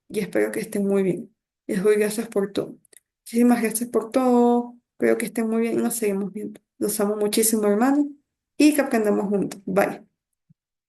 y espero que estén muy bien. Les doy gracias por todo. Muchísimas gracias por todo, espero que estén muy bien y nos seguimos viendo. Los amo muchísimo, hermano, y que aprendamos juntos. Bye.